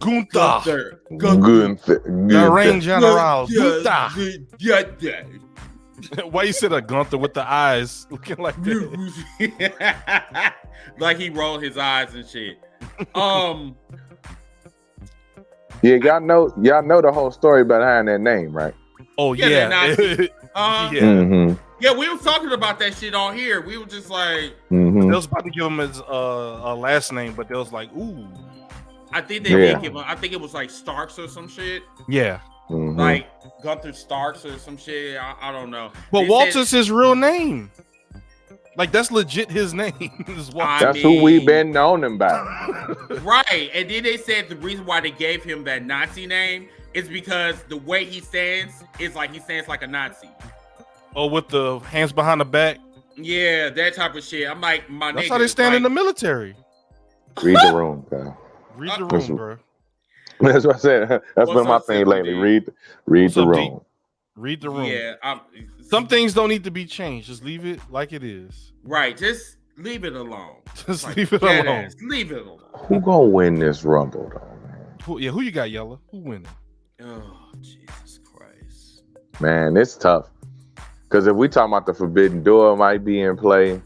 Gunther. The Reign General. Gunther. Why you said a Gunther with the eyes looking like that? Like he rolled his eyes and shit. Yeah, y'all know the whole story behind that name, right? Oh yeah. Yeah, we were talking about that shit on here. We were just like, they was about to give him his last name, but they was like, ooh. I think they did give him. I think it was like Starks or some shit. Yeah. Like Gunther Starks or some shit. I don't know. But Walter's his real name. Like that's legit his name. That's who we've been known him by. Right. And then they said the reason why they gave him that Nazi name is because the way he stands is like he stands like a Nazi. Oh, with the hands behind the back? Yeah, that type of shit. I'm like, that's how they stand in the military. Read the room, pal. Read the room, bro. That's what I said. That's been my thing lately. Read the room. Read the room. Yeah. Some things don't need to be changed. Just leave it like it is. Right. Just leave it alone. Just like, leave it alone. Leave it alone. Who gonna win this Rumble, though, man? Who you got, Yella? Who winning? Oh, Jesus Christ. Man, it's tough. Because if we talk about the Forbidden Door might be in play,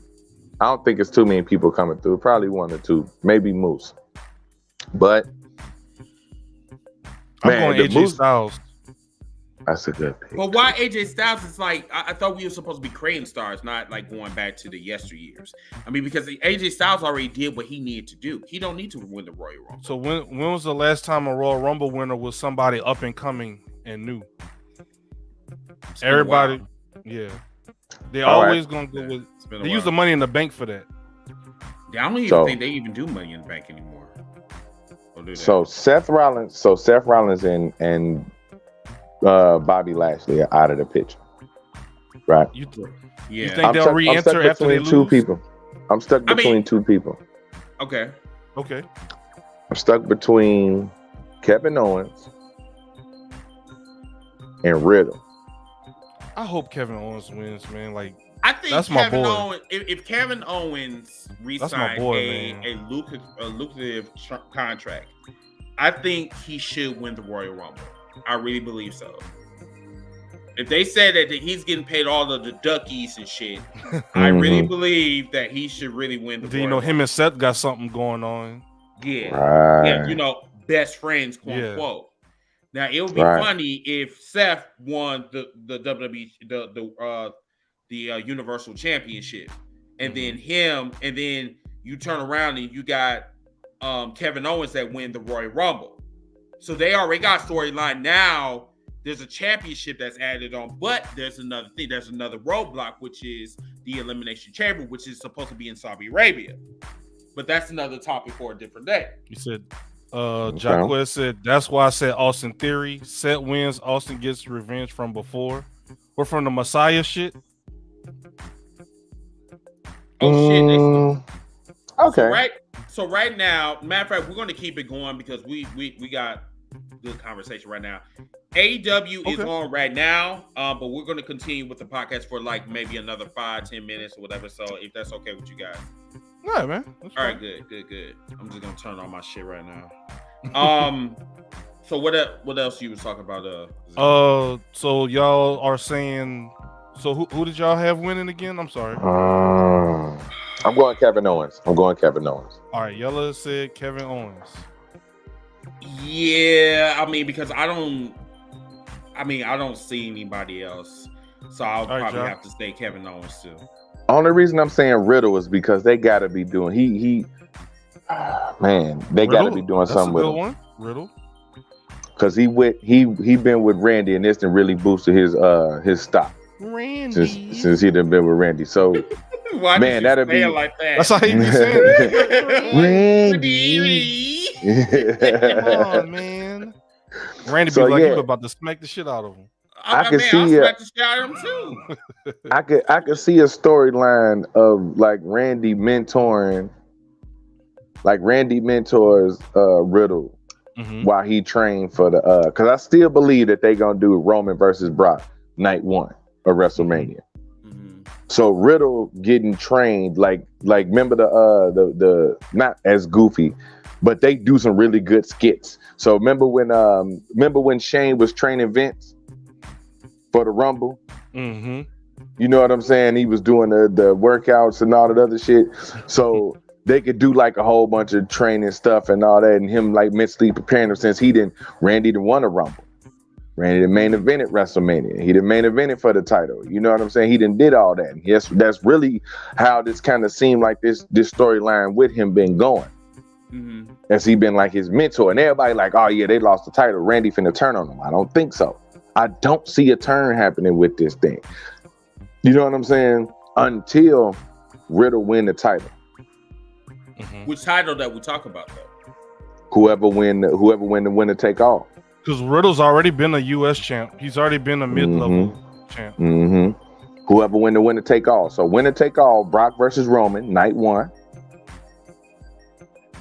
I don't think it's too many people coming through. Probably one or two, maybe Moose. But I'm going AJ Styles. That's a good pick. But why AJ Styles is like, I thought we were supposed to be creating stars, not like going back to the yesteryears. I mean, because AJ Styles already did what he needed to do. He don't need to win the Royal Rumble. So when was the last time a Royal Rumble winner was somebody up and coming and new? Everybody, yeah. They're always going to go with, they use the Money in the Bank for that. I don't even think they even do Money in the Bank anymore. So Seth Rollins and Bobby Lashley are out of the picture, right? You think they'll re-enter after they lose? Two people. I'm stuck between two people. Okay. I'm stuck between Kevin Owens and Riddle. I hope Kevin Owens wins, man. Like I think That's my Kevin boy. Owens, if Kevin Owens re-signed a lucrative contract, I think he should win the Royal Rumble. I really believe so. If they said that he's getting paid all of the duckies and shit, I really believe that he should really win the Royal Rumble. Him and Seth got something going on. Yeah. Right. Yeah, best friends, quote unquote. Now it would be funny if Seth won the WWE the Universal Championship, and then you turn around and you got Kevin Owens that win the Royal Rumble. So they already got storyline. Now there's a championship that's added on, but there's another thing. There's another roadblock, which is the Elimination Chamber, which is supposed to be in Saudi Arabia. But that's another topic for a different day. You said, Jacquez said, that's why I said Austin Theory. Seth wins, Austin gets revenge from before. We're from the Messiah shit. Oh, shit. Okay. So right now, matter of fact, we're going to keep it going because we got good conversation right now. AEW is on right now, but we're going to continue with the podcast for like maybe another 5-10 minutes or whatever. So if that's okay with you guys. All right, man. All right, good. I'm just gonna turn on my shit right now. So what else you was talking about? So y'all are saying, so who did y'all have winning again? I'm sorry. I'm going Kevin Owens. All right, Yella said Kevin Owens. Yeah, I mean because I don't see anybody else, so I'll probably have to say Kevin Owens too. Only reason I'm saying Riddle is because they got to be doing they got to be doing something with him. Riddle, because he been with Randy and this done really boosted his stock. Randy since he done been with Randy. So why man, that'd be like that. That's how he be saying it. Randy. Come on, man. Randy be like, you about to smack the shit out of him. I could see I could see a storyline of like Randy mentors Riddle while he trained for the because I still believe that they gonna do Roman versus Brock night 1 of WrestleMania. So Riddle getting trained like remember the not as goofy, but they do some really good skits. So remember when Shane was training Vince for the Rumble? You know what I'm saying? He was doing the workouts and all that other shit. So they could do like a whole bunch of training stuff and all that, and him like mentally preparing him since Randy didn't won a Rumble. Randy the main event at WrestleMania. He the main event for the title. You know what I'm saying? He done did all that. Yes, that's really how this kind of seemed like this storyline with him been going. As he been like his mentor, and everybody like, oh yeah, they lost the title. Randy finna turn on him. I don't think so. I don't see a turn happening with this thing. You know what I'm saying? Until Riddle win the title. Which title that we talk about though? Whoever win the winner take all. Because Riddle's already been a U.S. champ. He's already been a mid-level champ. Whoever win the winner take all. So winner take all, Brock versus Roman, night 1.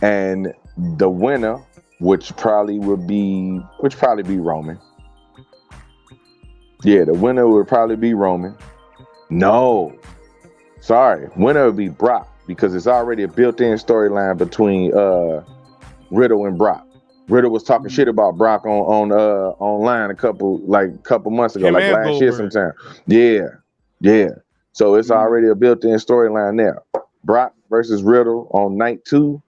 And the winner, which probably be Roman. Yeah, the winner would probably be Roman. No. Sorry. Winner would be Brock because it's already a built-in storyline between Riddle and Brock. Riddle was talking shit about Brock on online a couple months ago, like last year sometime. Yeah. So it's already a built-in storyline there. Brock versus Riddle on night 2.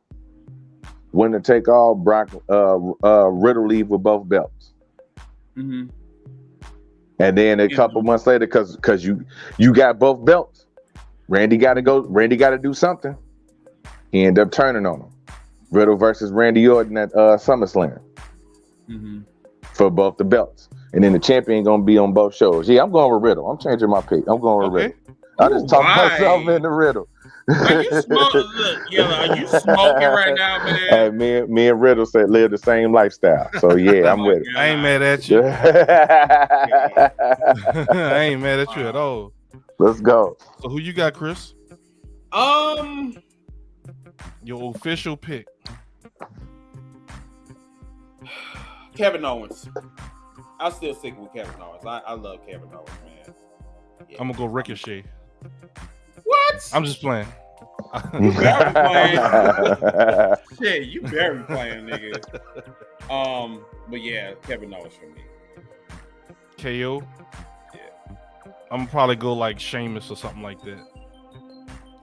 Winner take all. Brock Riddle leave with both belts. And then a couple months later, because you got both belts, Randy got to do something. He ended up turning on him. Riddle versus Randy Orton at SummerSlam for both the belts. And then the champion gonna be on both shows. Yeah, I'm going with Riddle. I'm changing my pick. I'm going with Riddle. I just talked myself into Riddle. Are you smoking? Look, Yella, are you smoking right now, man? Hey, me and Riddle said live the same lifestyle. So yeah, I'm with it. I ain't mad at you. I ain't mad at you at all. Let's go. So who you got, Chris? Your official pick. Kevin Owens. I'll still stick with Kevin Owens. I love Kevin Owens, man. Yeah. I'm gonna go Ricochet. What? I'm just playing. You better playing. Shit, you better playing, nigga. But yeah, Kevin Owens for me. KO. Yeah. I'm gonna probably go like Sheamus or something like that.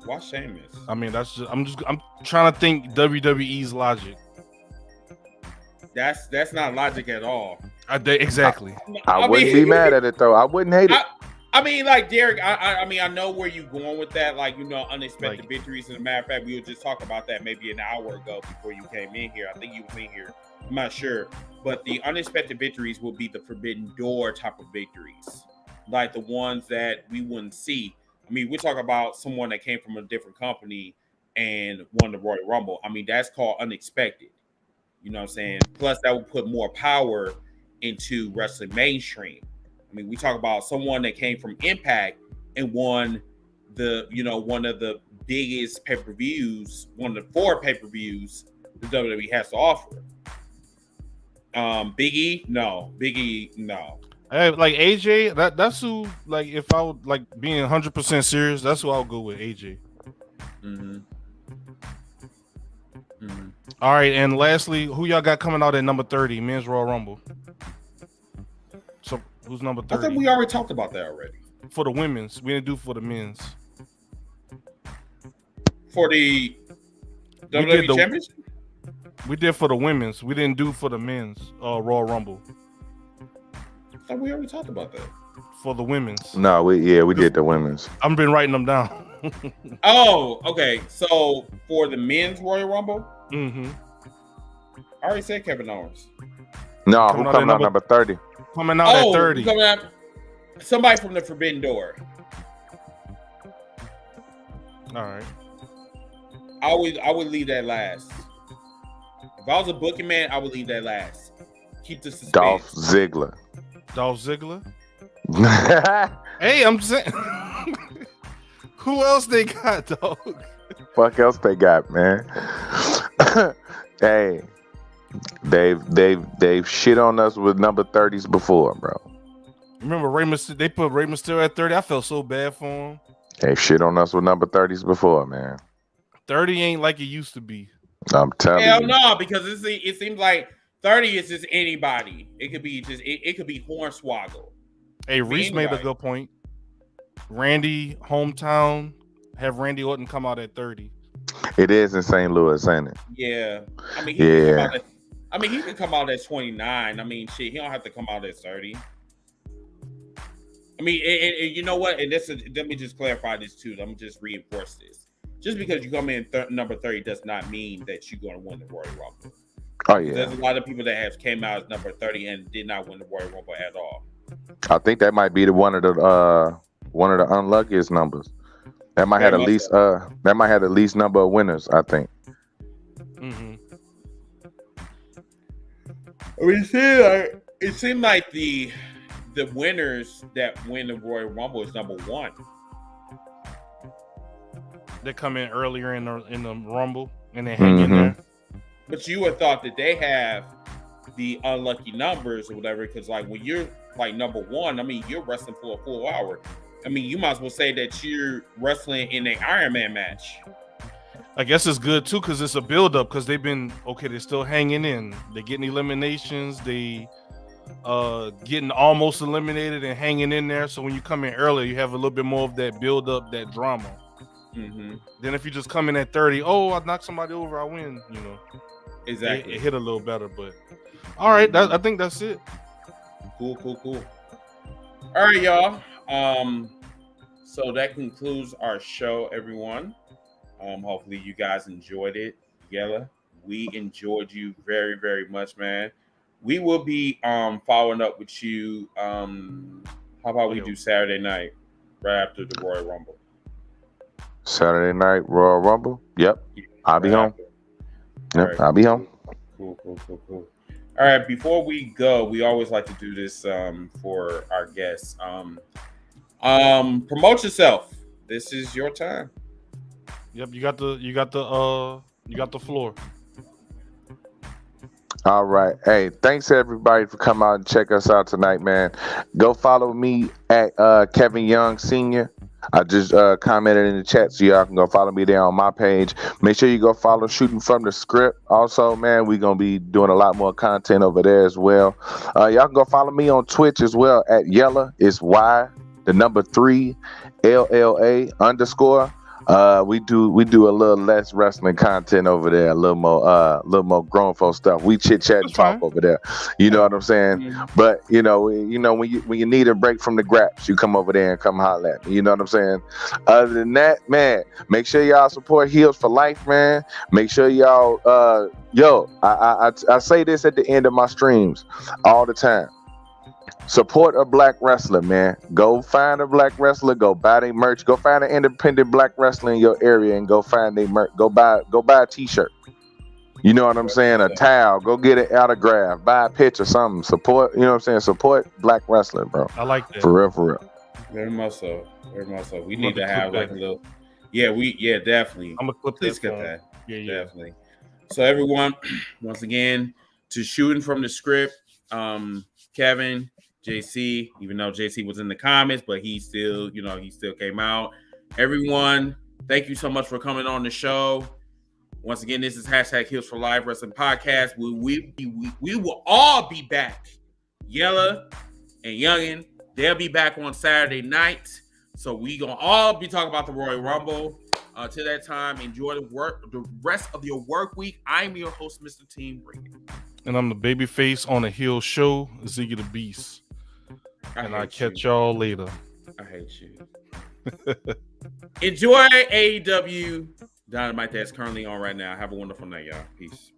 Why Sheamus? I mean, I'm trying to think WWE's logic. That's not logic at all. Exactly. I wouldn't be mad at it though. I wouldn't hate it. I mean, like Derek, I mean, I know where you're going with that. Like, you know, unexpected victories. As a matter of fact, we were just talking about that maybe an hour ago before you came in here. I think you was in here. I'm not sure, but the unexpected victories will be the forbidden door type of victories, like the ones that we wouldn't see. I mean, we're talking about someone that came from a different company and won the Royal Rumble. I mean, that's called unexpected. You know what I'm saying? Plus, that would put more power into wrestling mainstream. I mean, we talk about someone that came from Impact and won one of the biggest pay-per-views, one of the 4 pay-per-views the WWE has to offer. Big E, no. Hey, like AJ, that's who. Like, if I would like being 100% serious, that's who I'll go with. AJ. Mm-hmm. Mm-hmm. All right, and lastly, who y'all got coming out at number 30, Men's Royal Rumble? So who's number 30? I think we already talked about that already. For the women's, we didn't do for the men's. For the WWE Championship? We did for the women's. We didn't do for the men's Royal Rumble. I thought we already talked about that. For the women's. No, we did the women's. I've been writing them down. Oh, okay. So for the men's Royal Rumble, mm-hmm. I already said Kevin Owens. No, who coming out number 30? Coming out at 30. Coming out, somebody from the Forbidden Door. All right. I would leave that last. If I was a booking man, I would leave that last. Keep the suspense. Dolph Ziggler. Hey, I'm saying. Who else they got, dog? Fuck else they got, man. Hey, they've shit on us with number 30s before, bro. Remember they put Rey Mysterio at 30. I felt so bad for him. They shit on us with number 30s before, man. 30 ain't like it used to be. I'm telling you. Hell no, because it seems like 30 is just anybody. It could be just it could be Hornswoggle. Hey, Reese made a good point. Randy hometown, have Randy Orton come out at 30. It is in St. Louis, ain't it? Yeah. I mean, he can come out at 29. I mean, shit, he don't have to come out at 30. I mean, and you know what? And let me just clarify this too. Let me just reinforce this. Just because you come in number 30 does not mean that you're going to win the Royal Rumble. Oh yeah. There's a lot of people that have came out as number 30 and did not win the Royal Rumble at all. I think that might be one of the unluckiest numbers. That might have the least number of winners, I think. Mm-hmm. I mean, it seemed like the winners that win the Royal Rumble is number 1. They come in earlier in the Rumble and they hang in there. But you would thought that they have the unlucky numbers or whatever, because like when you're like number 1, I mean, you're wrestling for a full hour. I mean, you might as well say that you're wrestling in an Iron Man match. I guess it's good too because it's a build-up because they've been they're still hanging in. They're getting eliminations. They getting almost eliminated and hanging in there. So when you come in earlier, you have a little bit more of that build-up, that drama. Mm-hmm. Then if you just come in at 30, I knock somebody over, I win. You know, exactly. It hit a little better, but all right. I think that's it. Cool. All right, y'all. So that concludes our show, everyone. Hopefully you guys enjoyed it. Yella, we enjoyed you very, very much, man. We will be following up with you. How about we do Saturday night right after the Royal Rumble? Saturday night Royal Rumble. Yep. I'll be home. Yep, right. I'll be home. Cool. All right, before we go, we always like to do this for our guests. Promote yourself. This is your time. Yep, you got the floor. All right. Hey, thanks everybody for coming out and check us out tonight, man. Go follow me at Kevin Young Sr. I just commented in the chat, so y'all can go follow me there on my page. Make sure you go follow Shooting From the Script. Also, man, we're going to be doing a lot more content over there as well. Y'all can go follow me on Twitch as well at Yella. It's Y3 LLA_. We do a little less wrestling content over there, a little more grown folk stuff. We chit chat and talk over there. You know what I'm saying? Mm-hmm. But when you need a break from the graps, you come over there and come holler at me. You know what I'm saying? Other than that, man, make sure y'all support Heels for Life, man. Make sure y'all I say this at the end of my streams all the time. Support a black wrestler, man. Go find a black wrestler. Go buy their merch. Go find an independent black wrestler in your area and go find their merch. Go buy a t-shirt. You know what I'm saying? A towel. Go get an autograph. Buy a picture, something. Support. You know what I'm saying? Support black wrestling, bro. I like that. For real. Very much so. We need to have like a little. Yeah, definitely. I'm gonna clip Please that. get that. Yeah. Definitely. So everyone, once again, to Shooting From the Script, Kevin, JC, even though JC was in the comments, but he still came out. Everyone, thank you so much for coming on the show. Once again, this is #Heels4Life Wrestling Podcast. We will all be back. Yella and Youngin, they'll be back on Saturday night. So we gonna all be talking about the Royal Rumble. Till that time, enjoy the rest of your work week. I'm your host, Mr. Team Reagan. And I'm the babyface on the Heel Show, Ziggy the Beast. And I'll catch y'all later. I hate you. Enjoy AEW Dynamite that's currently on right now. Have a wonderful night, y'all. Peace.